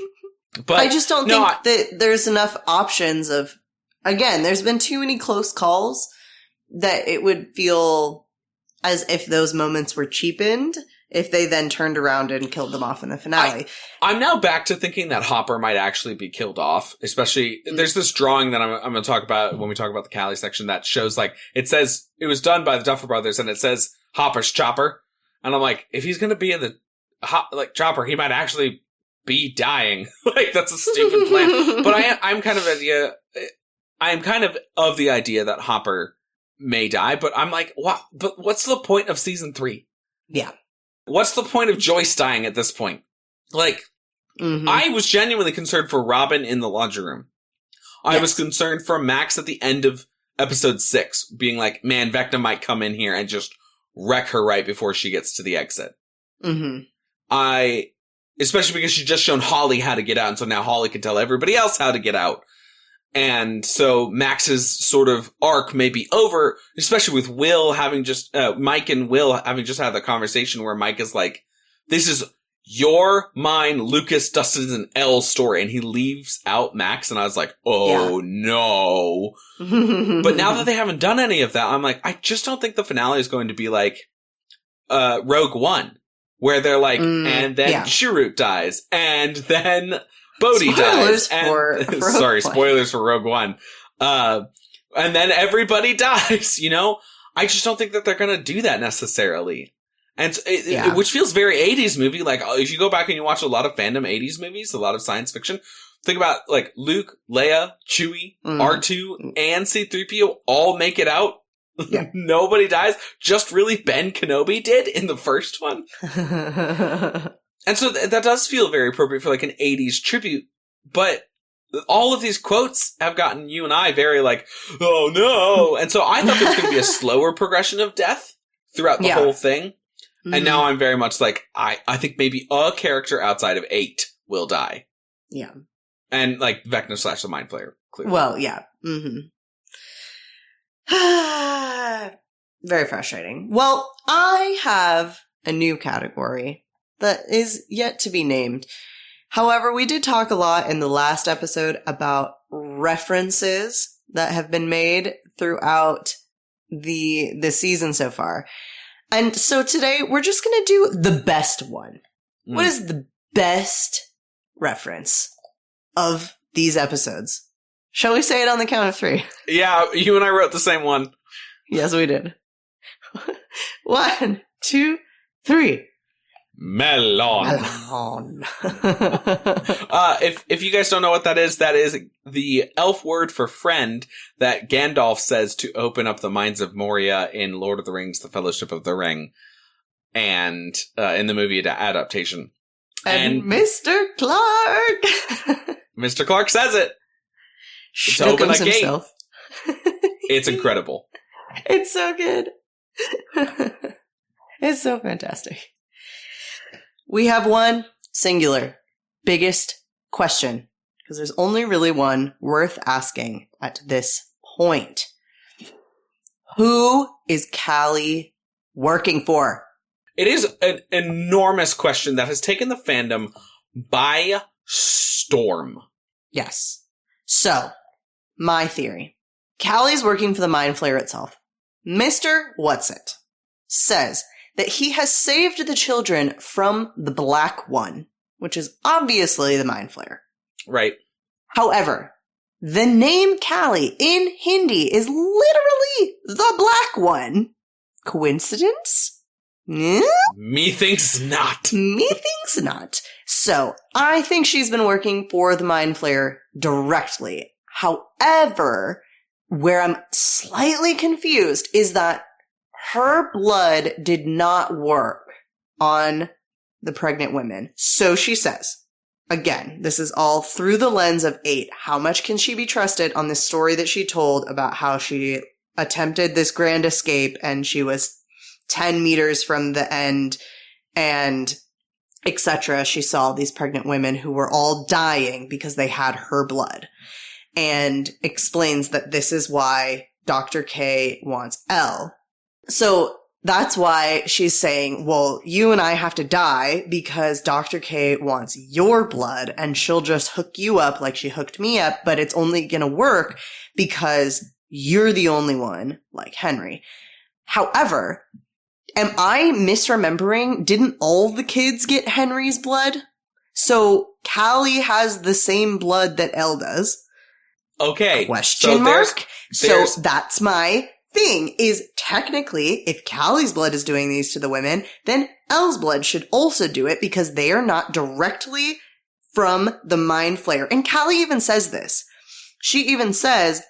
But I just don't think that there's enough options of, again, there's been too many close calls that it would feel as if those moments were cheapened if they then turned around and killed them off in the finale. I'm now back to thinking that Hopper might actually be killed off, especially there's this drawing that I'm going to talk about when we talk about the Callie section that shows, like, it says it was done by the Duffer Brothers and it says Hopper's chopper. And I'm like, if he's going to be in the chopper, he might actually be dying. Like, that's a stupid plan. But I'm kind of of the idea that Hopper may die, but I'm like, wow, but what's the point of season 3? Yeah. What's the point of Joyce dying at this point? Like, I was genuinely concerned for Robin in the laundry room. I was concerned for Max at the end of episode 6, being like, man, Vecna might come in here and just wreck her right before she gets to the exit. Especially because she's just shown Holly how to get out, and so now Holly can tell everybody else how to get out. And so Max's sort of arc may be over, especially with Will having just, Mike and Will having just had the conversation where Mike is like, this is your, mine, Lucas, Dustin's, and Elle's story. And he leaves out Max. And I was like, oh no. But now that they haven't done any of that, I'm like, I just don't think the finale is going to be like, Rogue One, where they're like, and then Chirrut dies, and then Bodhi dies. And, sorry, spoilers for Rogue One. And then everybody dies, you know? I just don't think that they're going to do that necessarily. And which feels very 80s movie. Like, if you go back and you watch a lot of fandom 80s movies, a lot of science fiction, think about, like, Luke, Leia, Chewie, R2, and C-3PO all make it out. Yeah. Nobody dies. Just really Ben Kenobi did in the first one. And so that does feel very appropriate for, like, an 80s tribute. But all of these quotes have gotten you and I very, like, oh no. And so I thought there was going to be a slower progression of death throughout the whole thing. And now I'm very much like, I think maybe a character outside of 8 will die. Yeah. And, like, Vecna / the Mind Flayer, clearly. Well, yeah. Very frustrating. Well, I have a new category that is yet to be named. However, we did talk a lot in the last episode about references that have been made throughout the season so far. And so today we're just going to do the best one. What is the best reference of these episodes? Shall we say it on the count of 3? Yeah, you and I wrote the same one. Yes, we did. 1, 2, 3. Melon. If you guys don't know what that is the elf word for friend that Gandalf says to open up the mines of Moria in Lord of the Rings, The Fellowship of the Ring, and in the movie adaptation. And Mr. Clark! Mr. Clark says it. To open a gate. Himself. It's incredible. It's so good. It's so fantastic. We have one singular biggest question, because there's only really one worth asking at this point. Who is Callie working for? It is an enormous question that has taken the fandom by storm. Yes. So, my theory. Callie's working for the Mind Flayer itself. Mr. Whatsit says that he has saved the children from the Black One, which is obviously the Mind Flayer. Right. However, the name Callie in Hindi is literally the Black One. Coincidence? Methinks not. Methinks not. So, I think she's been working for the Mind Flayer directly. However, where I'm slightly confused is that her blood did not work on the pregnant women. So she says, again, this is all through the lens of 8. How much can she be trusted on this story that she told about how she attempted this grand escape and she was 10 meters from the end and etc. She saw these pregnant women who were all dying because they had her blood, and explains that this is why Dr. K wants Elle. So that's why she's saying, well, you and I have to die because Dr. K wants your blood and she'll just hook you up like she hooked me up, but it's only going to work because you're the only one like Henry. However, am I misremembering? Didn't all the kids get Henry's blood? So Callie has the same blood that Elle does. Okay. Question mark? So that's my thing, is technically, if Callie's blood is doing these to the women, then Elle's blood should also do it because they are not directly from the Mind Flayer. And Callie even says this. She even says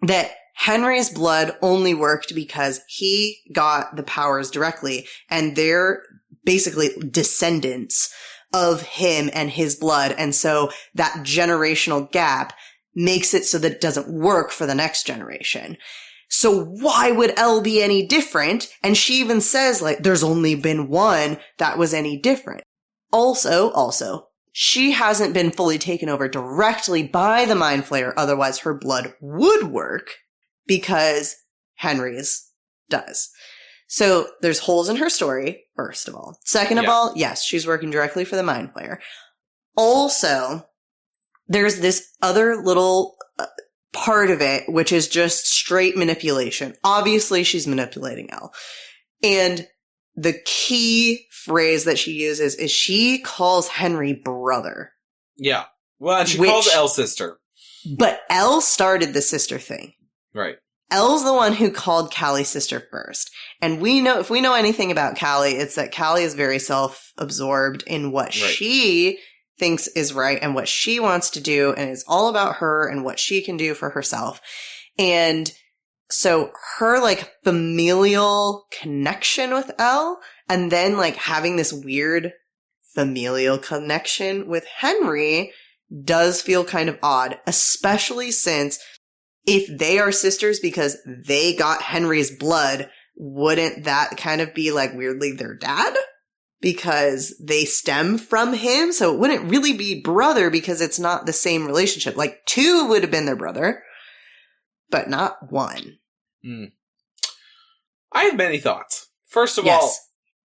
that Henry's blood only worked because he got the powers directly, and they're basically descendants of him and his blood. And so that generational gap makes it so that it doesn't work for the next generation. So why would Elle be any different? And she even says, like, there's only been one that was any different. Also, she hasn't been fully taken over directly by the Mind Flayer, otherwise her blood would work, because Henry's does. So there's holes in her story, first of all. Second of all, yes, she's working directly for the Mind Flayer. Also, there's this other little part of it, which is just straight manipulation. Obviously, she's manipulating Elle. And the key phrase that she uses is she calls Henry brother. Yeah. Well, and she calls Elle sister. But Elle started the sister thing. Right. Elle's the one who called Callie sister first. And we know, if we know anything about Callie, it's that Callie is very self-absorbed in what she thinks is right and what she wants to do, and it's all about her and what she can do for herself. And so her like familial connection with Elle, and then like having this weird familial connection with Henry does feel kind of odd, especially since if they are sisters because they got Henry's blood, wouldn't that kind of be like weirdly their dad? Because they stem from him, so it wouldn't really be brother because it's not the same relationship. Like 2 would have been their brother, but not 1. I have many thoughts. First of all,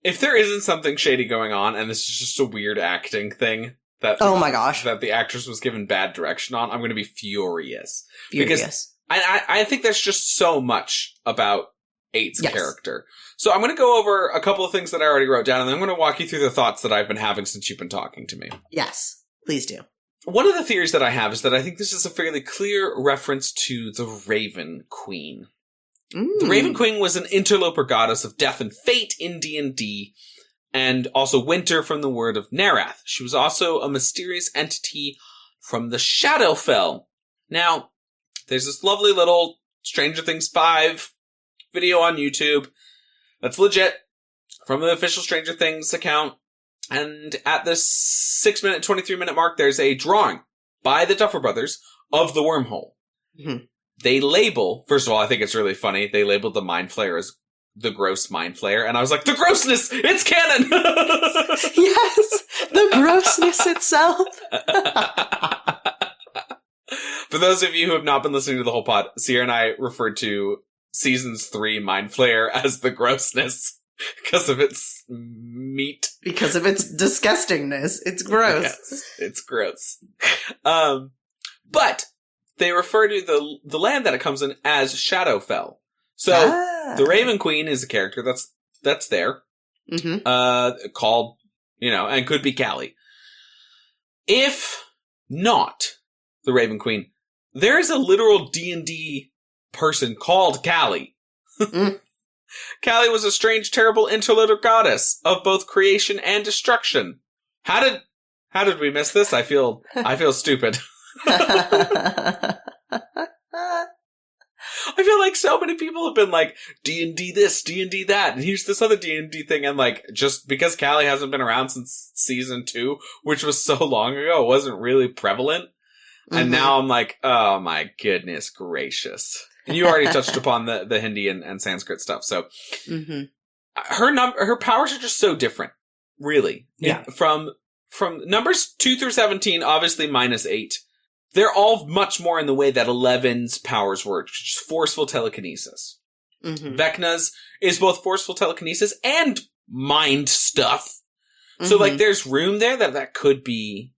if there isn't something shady going on, and this is just a weird acting thing that oh my gosh, that the actress was given bad direction on, I'm going to be furious. Because I think there's just so much about 8's character. So I'm going to go over a couple of things that I already wrote down, and then I'm going to walk you through the thoughts that I've been having since you've been talking to me. Yes, please do. One of the theories that I have is that I think this is a fairly clear reference to the Raven Queen. The Raven Queen was an interloper goddess of death and fate in D&D, and also winter from the word of Nerath. She was also a mysterious entity from the Shadowfell. Now, there's this lovely little Stranger Things 5 video on YouTube that's legit from the official Stranger Things account. And at this 6-minute, 23-minute mark, there's a drawing by the Duffer Brothers of the wormhole. Mm-hmm. They label, first of all, I think it's really funny, they labeled the Mind Flayer as the gross Mind Flayer, and I was like, the grossness! It's canon! Yes! The grossness itself! For those of you who have not been listening to the whole pod, Sierra and I referred to Seasons 3 Mind Flayer as the grossness because of its meat. Because of its disgustingness. It's gross. Yes, it's gross. But they refer to the land that it comes in as Shadowfell. So the Raven Queen is a character that's there. Mm-hmm. Called, and could be Callie. If not the Raven Queen, there is a literal D&D person called Callie. Callie was a strange, terrible interlunar goddess of both creation and destruction. How did we miss this? I feel stupid. I I feel like so many people have been like, D&D this, D&D that, and here's this other D&D thing, and like, just because Callie hasn't been around since season 2, which was so long ago, it wasn't really prevalent. And now I'm like, oh my goodness gracious. And you already touched upon the Hindi and Sanskrit stuff, so her powers are just so different, really. Yeah. From numbers 2 through 17, obviously -8. They're all much more in the way that 11's powers work, which is forceful telekinesis. Vecna's is both forceful telekinesis and mind stuff. So, like, there's room there that could be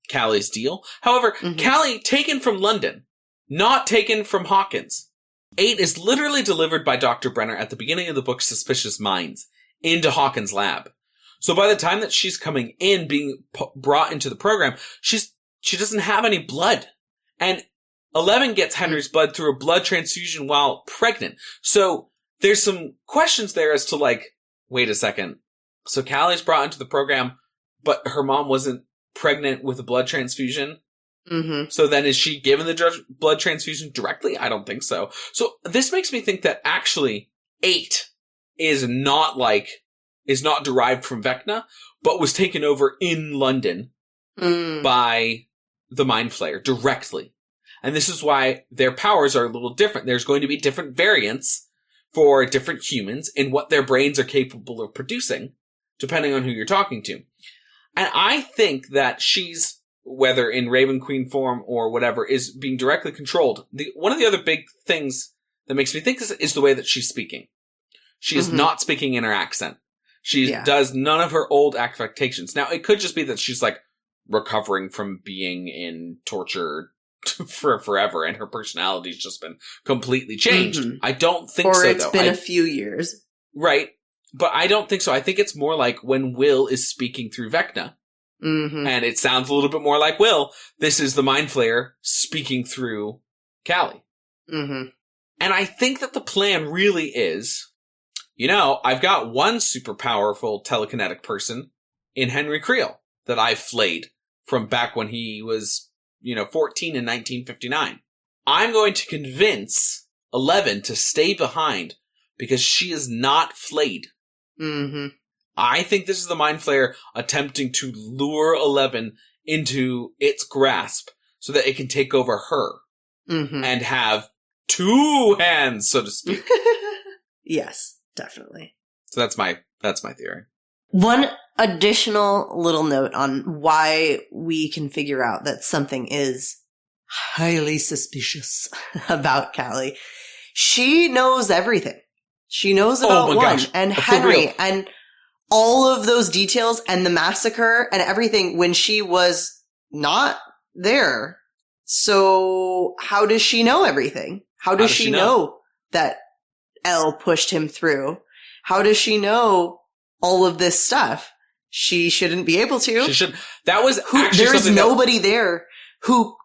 Callie's deal. However, Callie, taken from London, not taken from Hawkins. 8 is literally delivered by Dr. Brenner at the beginning of the book Suspicious Minds into Hawkins' lab. So by the time that she's coming in, being brought into the program, she doesn't have any blood. And 11 gets Henry's blood through a blood transfusion while pregnant. So there's some questions there as to like, wait a second. So Callie's brought into the program, but her mom wasn't pregnant with a blood transfusion. So then is she given the blood transfusion directly? I don't think so. So this makes me think that actually 8 is not derived from Vecna, but was taken over in London by the Mind Flayer directly. And this is why their powers are a little different. There's going to be different variants for different humans in what their brains are capable of producing, depending on who you're talking to. And I think that she's, whether in Raven Queen form or whatever, is being directly controlled. One of the other big things that makes me think this is the way that she's speaking. She is not speaking in her accent. She does none of her old affectations. Now, it could just be that she's like recovering from being in torture for forever and her personality's just been completely changed. I don't think so, though. Or it's been a few years. Right. But I don't think so. I think it's more like when Will is speaking through Vecna. And it sounds a little bit more like Will. This is the Mind Flayer speaking through Callie. And I think that the plan really is, I've got one super powerful telekinetic person in Henry Creel that I flayed from back when he was, 14 in 1959. I'm going to convince 11 to stay behind because she is not flayed. I think this is the Mind Flayer attempting to lure 11 into its grasp so that it can take over her and have two hands, so to speak. Yes, definitely. So that's my theory. One additional little note on why we can figure out that something is highly suspicious about Callie. She knows everything. She knows about one and Henry and all of those details and the massacre and everything when she was not there. So how does she know everything? How does she know that Elle pushed him through? How does she know all of this stuff? She shouldn't be able to. She should. That was there's nobody there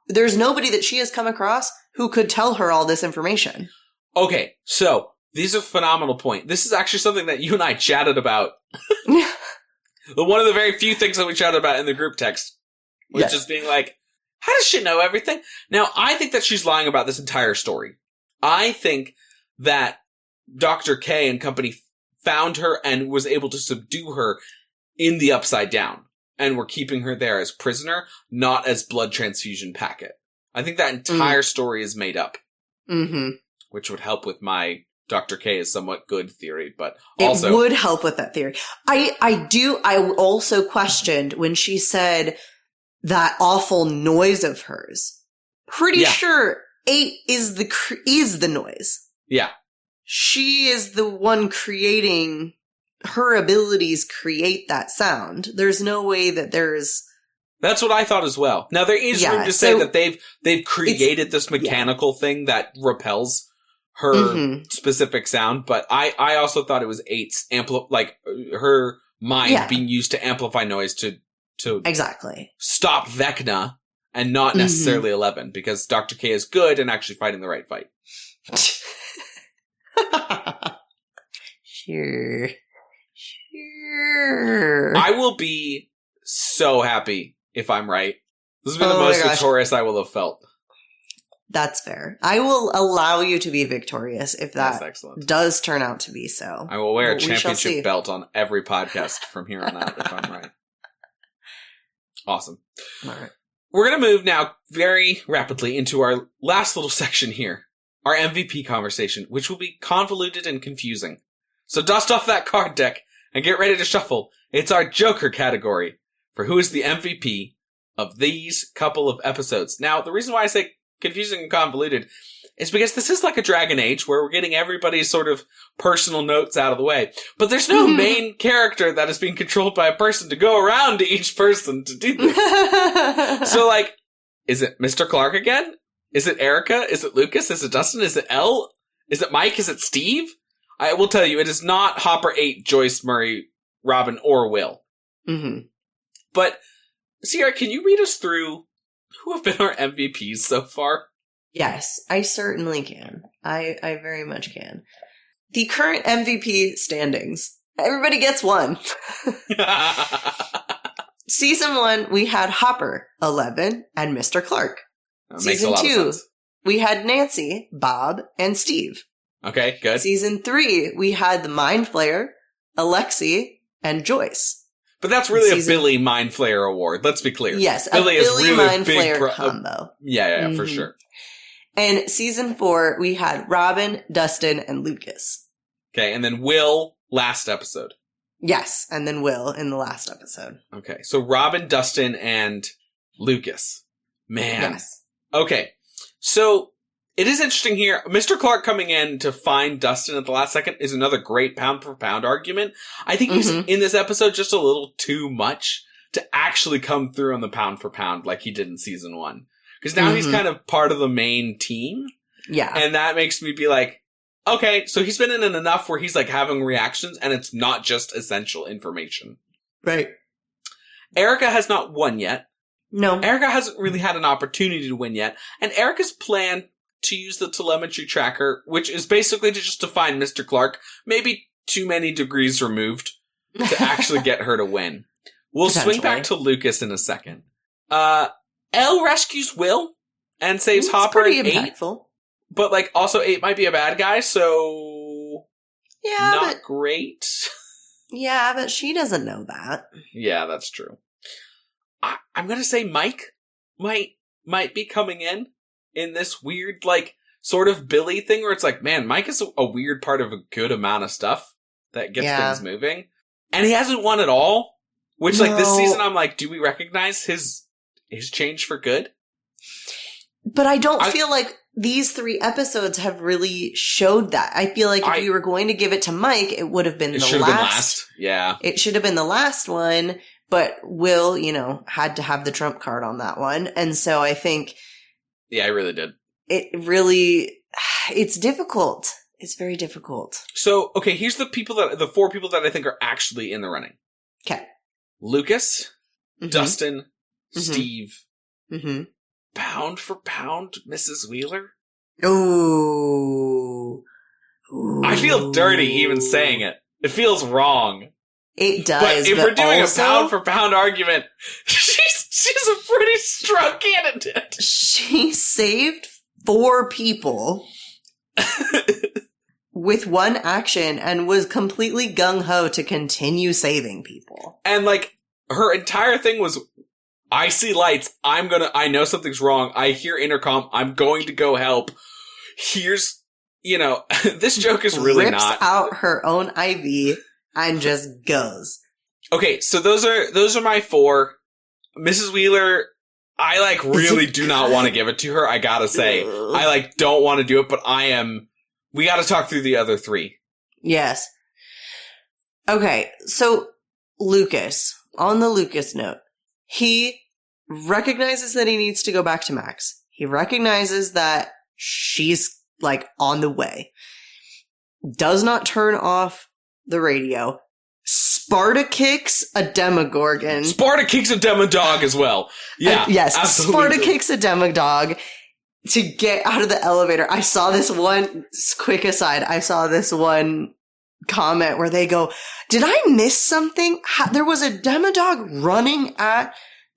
there's nobody that she has come across who could tell her all this information. Okay, so these are a phenomenal point. This is actually something that you and I chatted about. One of the very few things that we chatted about in the group text was just being like, how does she know everything? Now, I think that she's lying about this entire story. I think that Dr. K and company found her and was able to subdue her in the Upside Down. And were keeping her there as prisoner, not as blood transfusion packet. I think that entire story is made up. Which would help with my Dr. K is somewhat good theory, but also... It would help with that theory. I also questioned when she said that awful noise of hers. Pretty sure 8 is the noise. Yeah. She is the one creating... Her abilities create that sound. There's no way that there's... That's what I thought as well. Now, there is room to say that they've created this mechanical thing that repels her specific sound, but I also thought it was 8's her mind being used to amplify noise to exactly stop Vecna and not necessarily 11, because Dr. K is good and actually fighting the right fight. Sure. I will be so happy if I'm right. This has been the most victorious I will have felt. That's fair. I will allow you to be victorious if That's that excellent. does turn out to be so. I will wear a We shall see. championship belt on every podcast from here on out if I'm right. Awesome. All right. We're going to move now very rapidly into our last little section here, our MVP conversation, which will be convoluted and confusing. So dust off that card deck and get ready to shuffle. It's our Joker category for who is the MVP of these couple of episodes. Now, the reason why I say confusing and convoluted is because this is like a Dragon Age where we're getting everybody's sort of personal notes out of the way. But there's no main character that is being controlled by a person to go around to each person to do this. So, like, is it Mr. Clark again? Is it Erica? Is it Lucas? Is it Dustin? Is it Elle? Is it Mike? Is it Steve? I will tell you, it is not Hopper 8, Joyce, Murray, Robin, or Will. Mm-hmm. But, Sierra, can you read us through who have been our MVPs so far? Yes, I certainly can. I very much can. The current MVP standings. Everybody gets one. Season 1, we had Hopper, 11, and Mr. Clark. That makes a Season lot of 2, sense. we had Nancy, Bob, and Steve. Okay, good. Season 3, we had the Mind Flayer, Alexi, and Joyce. But that's really Season- a Billy Mind Flayer award. Let's be clear. Yes, Billy a is Billy really Mind big Flayer combo. Yeah, for Mhm. sure. And season 4, we had Robin, Dustin, and Lucas. Okay, and then Will, last episode. Yes, and then Will in the last episode. Okay, so Robin, Dustin, and Lucas. Man. Yes. Okay, so it is interesting here. Mr. Clark coming in to find Dustin at the last second is another great pound for pound argument. I think he's Mhm. in this episode just a little too much to actually come through on the pound for pound like he did in season 1. Because now he's Mhm. kind of part of the main team. Yeah. And that makes me be like, okay, so he's been in it enough where he's like having reactions and it's not just essential information. Right. Erica has not won yet. No. Erica hasn't really had an opportunity to win yet. And Erica's plan to use the telemetry tracker, which is basically to find Mr. Clark, maybe too many degrees removed to actually get her to win. We'll swing back to Lucas in a second. Elle rescues Will and saves It's Hopper pretty and 8. impactful. But, like, also 8 might be a bad guy, so Yeah, not great. but she doesn't know that. Yeah, that's true. I'm gonna say Mike might be coming in this weird, like, sort of Billy thing where it's like, man, Mike is a weird part of a good amount of stuff that gets Yeah. things moving. And he hasn't won at all, which, like, this No. season I'm like, do we recognize his change for good? But I don't feel like these 3 episodes have really showed that. I feel like if you were going to give it to Mike, it would have been It the should have last. been last. Yeah. It should have been the last one, but Will, had to have the trump card on that one. And so I think Yeah, I really did. it's difficult. It's very difficult. So, okay, here's the 4 people that I think are actually in the running. Okay. Lucas, Mhm. Dustin, Mhm. Steve, Mm-hmm. pound for pound, Mrs. Wheeler. Ooh. I feel dirty even saying it. It feels wrong. It does. But if we're doing also, a pound for pound argument, she's a pretty strong candidate. she saved 4 people with one action and was completely gung-ho to continue saving people. And, like, her entire thing was, I see lights, I know something's wrong, I hear intercom, I'm going to go help. Here's, this joke is really Rips not. out her own IV and just goes. Okay, so those are my 4. Mrs. Wheeler, I, really do not want to give it to her, I gotta say. I, don't want to do it, but we gotta talk through the other 3. Yes. Okay, so Lucas, on the Lucas note, he recognizes that he needs to go back to Max. He recognizes that she's, on the way. Does not turn off the radio. Sparta kicks a Demogorgon. Sparta kicks a Demodog as well. Yeah. Yes, absolutely. Sparta kicks a Demodog to get out of the elevator. I saw this one, quick aside, I saw this one comment where they go, did I miss something? There was a Demodog running at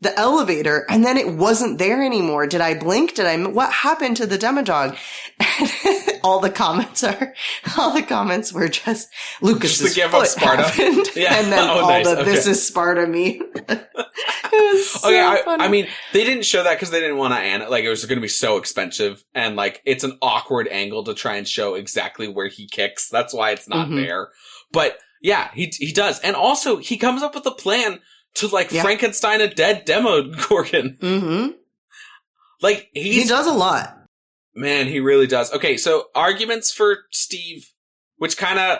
the elevator and then it wasn't there anymore. Did I blink? What happened to the Demodog? And all the comments were just Lucas's Just to give up foot Sparta. happened. Yeah. And then Nice. this is Sparta meme. It was so funny. I mean, they didn't show that because they didn't want to like, it was going to be so expensive, and like, it's an awkward angle to try and show exactly where he kicks. That's why it's not there. But yeah, he does. And also, he comes up with a plan to like Frankenstein a dead Demogorgon. Mm-hmm. Like, he does a lot. Man, he really does. Okay, so arguments for Steve, which kind of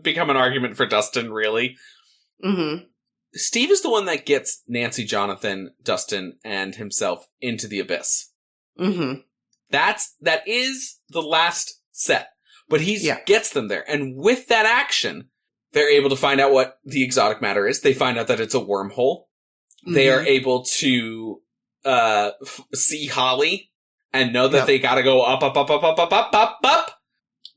become an argument for Dustin, really. Mm-hmm. Steve is the one that gets Nancy, Jonathan, Dustin, and himself into the abyss. Mm-hmm. That is the last set, but he gets them there. And with that action, they're able to find out what the exotic matter is. They find out that it's a wormhole. Mm-hmm. They are able to see Holly and know that they gotta go up, up, up, up, up, up, up, up, up.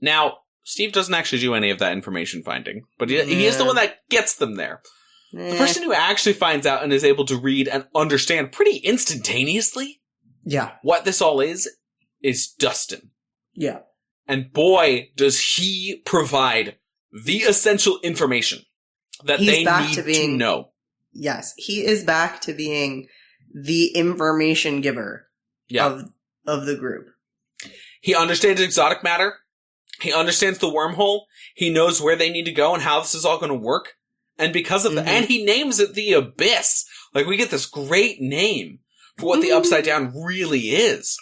Now, Steve doesn't actually do any of that information finding, but he is the one that gets them there. The person who actually finds out and is able to read and understand pretty instantaneously what this all is Dustin. Yeah. And boy, does he provide the essential information that they need to know. Yes, he is back to being the information giver of the group. He understands exotic matter. He understands the wormhole. He knows where they need to go and how this is all going to work. And because of that, and he names it the Abyss. Like, we get this great name for what the Upside Down really is.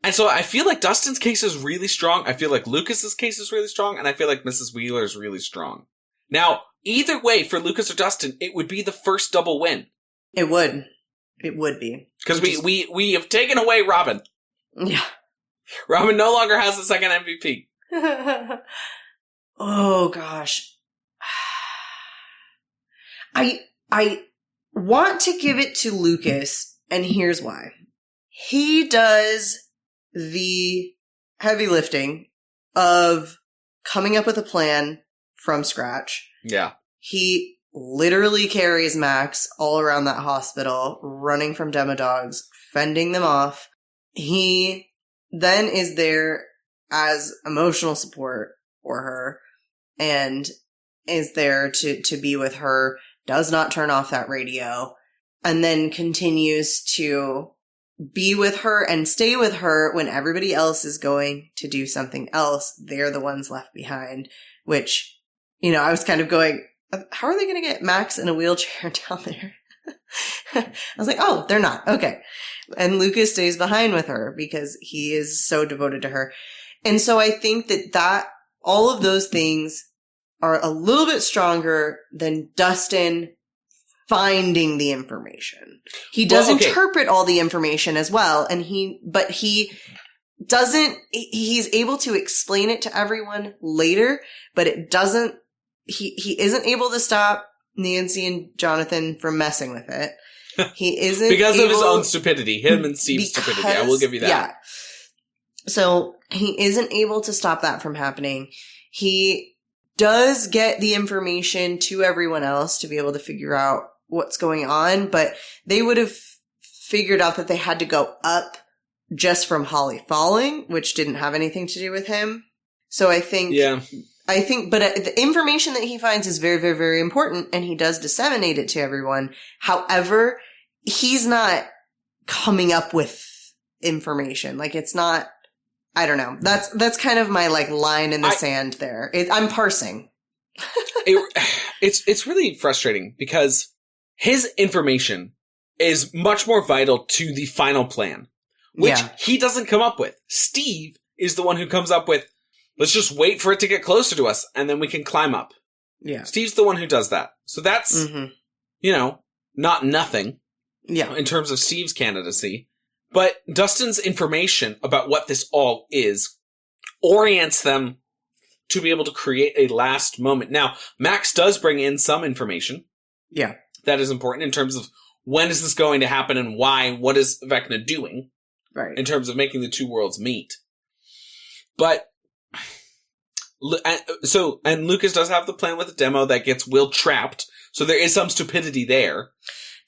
And so I feel like Dustin's case is really strong. I feel like Lucas's case is really strong. And I feel like Mrs. Wheeler is really strong. Now, either way, for Lucas or Dustin, it would be the first double win. It would. It would be. Because we have taken away Robin. Yeah. Robin no longer has the second MVP. Oh, gosh. I want to give it to Lucas, and here's why. He does the heavy lifting of coming up with a plan from scratch. Yeah. He literally carries Max all around that hospital, running from Demodogs, fending them off. He then is there as emotional support for her and is there to be with her, does not turn off that radio, and then continues to be with her and stay with her when everybody else is going to do something else. They're the ones left behind, which, you know, I was kind of going, how are they going to get Max in a wheelchair down there? I was like, oh, they're not. Okay. And Lucas stays behind with her because he is so devoted to her. And so I think that all of those things are a little bit stronger than Dustin finding the information. He does interpret all the information as well, and he's able to explain it to everyone later, but he isn't able to stop Nancy and Jonathan from messing with it. He isn't because of his own stupidity, him and Steve's stupidity. I will give you that. Yeah. So he isn't able to stop that from happening. He does get the information to everyone else to be able to figure out what's going on, but they would have figured out that they had to go up just from Holly falling, which didn't have anything to do with him. So I think, but the information that he finds is very, very, very important, and he does disseminate it to everyone. However, he's not coming up with information. Like, it's not, I don't know. That's kind of my like line in the sand there. I'm parsing. It's really frustrating because his information is much more vital to the final plan, which he doesn't come up with. Steve is the one who comes up with, let's just wait for it to get closer to us and then we can climb up. Yeah. Steve's the one who does that. So that's, not nothing. Yeah. In terms of Steve's candidacy. But Dustin's information about what this all is orients them to be able to create a last moment. Now, Max does bring in some information. Yeah. That is important in terms of when is this going to happen and why, what is Vecna doing? Right. In terms of making the two worlds meet. But, and Lucas does have the plan with the demo that gets Will trapped. So there is some stupidity there.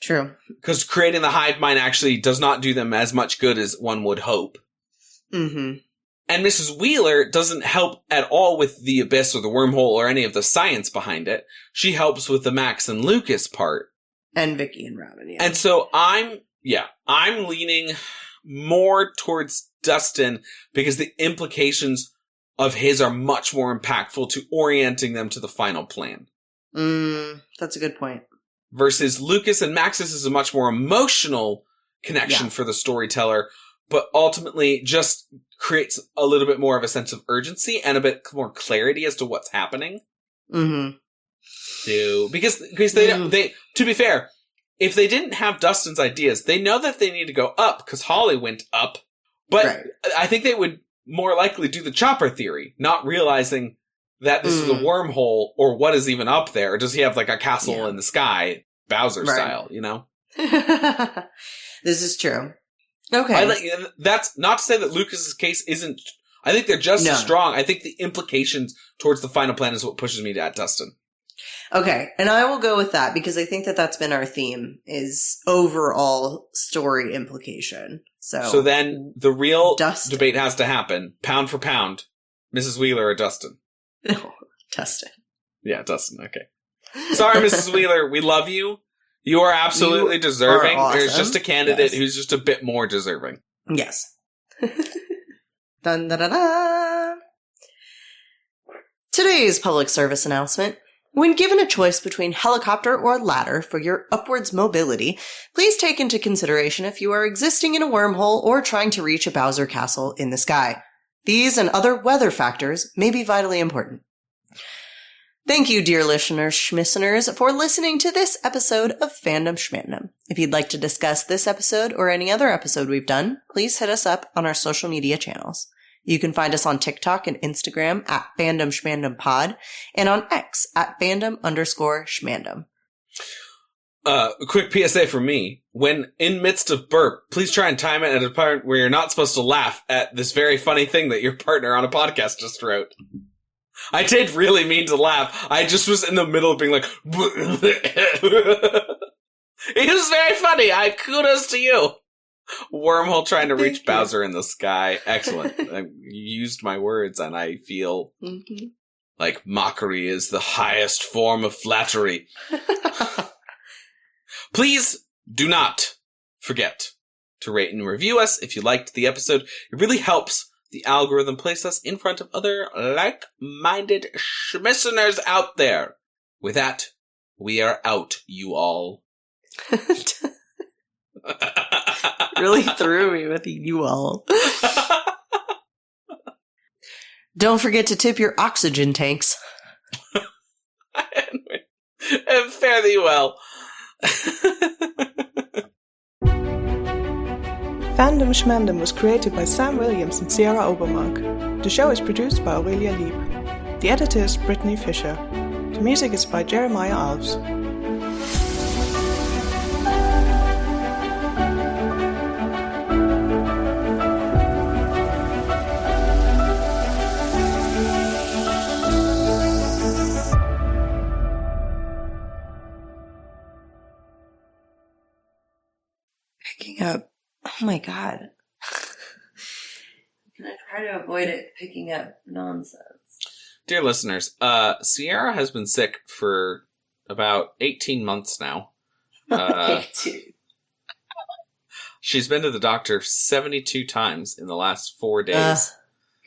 True. Because creating the hive mind actually does not do them as much good as one would hope. Mm-hmm. And Mrs. Wheeler doesn't help at all with the abyss or the wormhole or any of the science behind it. She helps with the Max and Lucas part. And Vicky and Robin, yeah. And so I'm leaning more towards Dustin because the implications of his are much more impactful to orienting them to the final plan. That's a good point. Versus Lucas and Max's is a much more emotional connection for the storyteller, but ultimately just creates a little bit more of a sense of urgency and a bit more clarity as to what's happening. Mm-hmm. Because they to be fair, if they didn't have Dustin's ideas, they know that they need to go up because Holly went up. But I think they would more likely do the chopper theory, not realizing that this is a wormhole or what is even up there. Or does he have like a castle in the sky, Bowser style, you know? This is true. Okay. That's not to say that Lucas's case isn't. I think they're just as strong. I think the implications towards the final plan is what pushes me at Dustin. Okay, and I will go with that because I think that that's been our theme is overall story implication. So then the real debate has to happen, pound for pound, Mrs. Wheeler or Dustin? No, Dustin. Yeah, Dustin, okay. Sorry, Mrs. Wheeler, we love you. You are absolutely deserving. Awesome. There's just a candidate who's just a bit more deserving. Yes. Dun, da, da, da. Today's public service announcement. When given a choice between helicopter or ladder for your upwards mobility, please take into consideration if you are existing in a wormhole or trying to reach a Bowser castle in the sky. These and other weather factors may be vitally important. Thank you, dear listeners, schmisseners, for listening to this episode of Fandom Schmandom. If you'd like to discuss this episode or any other episode we've done, please hit us up on our social media channels. You can find us on TikTok and Instagram at Fandom Schmandom Pod and on X at Fandom_Schmandom. A quick PSA from me. When in midst of burp, please try and time it at a part where you're not supposed to laugh at this very funny thing that your partner on a podcast just wrote. I did really mean to laugh. I just was in the middle of being like, it was very funny. Kudos to you. Wormhole trying to reach Bowser in the sky. Excellent. I used my words and I feel like mockery is the highest form of flattery. Please do not forget to rate and review us if you liked the episode. It really helps the algorithm place us in front of other like-minded schmisseners out there. With that, we are out, you all. Really threw me with you all. Don't forget to tip your oxygen tanks. Fare thee well. Fandom Schmandom was created by Sam Williams and Sierra Obermark. The show is produced by Aurelia Lieb. The editor is Brittany Fisher. The music is by Jeremiah Alves. Picking up. Oh my god. Can I try to avoid it picking up nonsense? Dear listeners, Sierra has been sick for about 18 months now. She's been to the doctor 72 times in the last 4 days.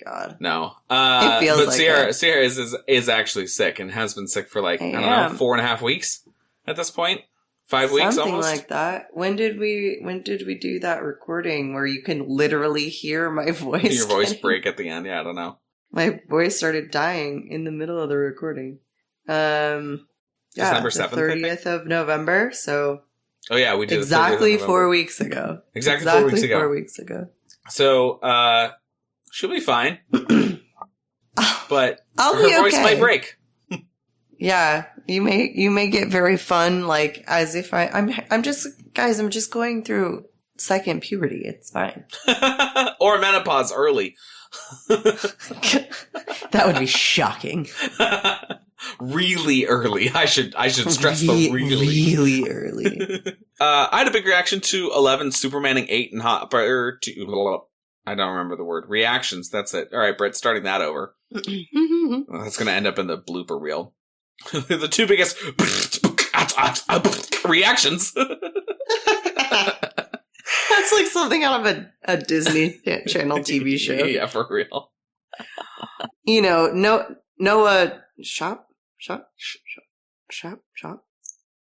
God. No. It feels but like Sierra is actually sick and has been sick for like, I don't know, 4.5 weeks at this point. 5 weeks Something almost. like that. When did we do that recording where you can literally hear my voice? Your voice break at the end. Yeah, I don't know. My voice started dying in the middle of the recording. December 7th, 30th of November. So oh yeah, we did exactly 4 weeks ago. Exactly 4 weeks ago. So she'll be fine. But I'll her be voice okay. might break. Yeah, you may get very fun, like as if I'm just going through second puberty. It's fine. Or menopause early. That would be shocking. Really early. I should stress the really really early. I had a big reaction to 11 Supermaning 8 and Hopper to... I don't remember the word. Reactions, that's it. All right, Britt, starting that over. That's going to end up in the blooper reel. The two biggest reactions. That's like something out of a Disney Channel TV show. Yeah, for real. You know, Noah Shop. Noah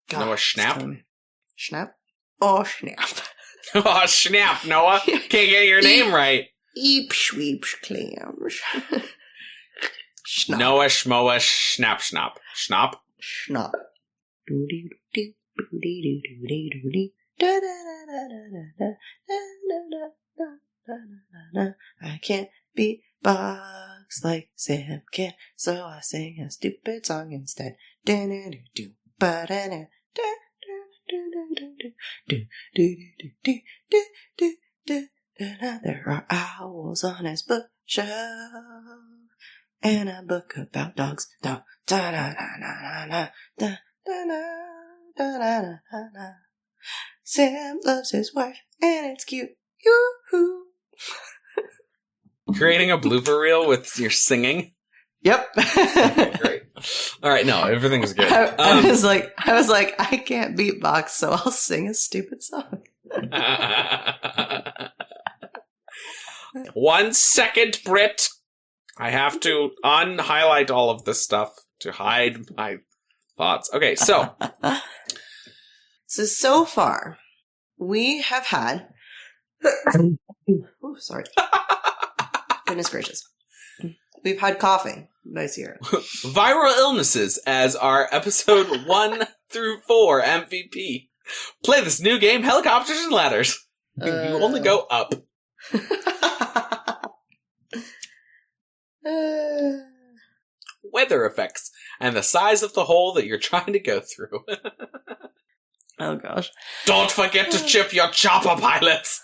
God, Schnapp? Schnapp? Oh, Schnapp. Oh, snap, Noah. Can't get your name right. Eep, shweep, clams. Schnapp. Noah, Schmoa, Schnapp, Schnapp. Schnapp? Schnapp. I can't beat box like Sam can, so I sing a stupid song instead. There are owls on his bookshelf, and a book about dogs. Sam loves his wife, and it's cute. Yoo-hoo. Creating a blooper reel with your singing? Yep. Great. All right, no, everything's good. I was like, I can't beatbox, so I'll sing a stupid song. 1 second, Britt. I have to unhighlight all of this stuff to hide my thoughts. Okay, so. So far, we have had... Ooh, sorry. Goodness gracious. We've had coughing by Sierra. Viral illnesses as our episode 1 through 4 MVP. Play this new game, Helicopters and Ladders. You only go up. Weather effects and the size of the hole that you're trying to go through. Oh gosh. Don't forget to chip your chopper pilots.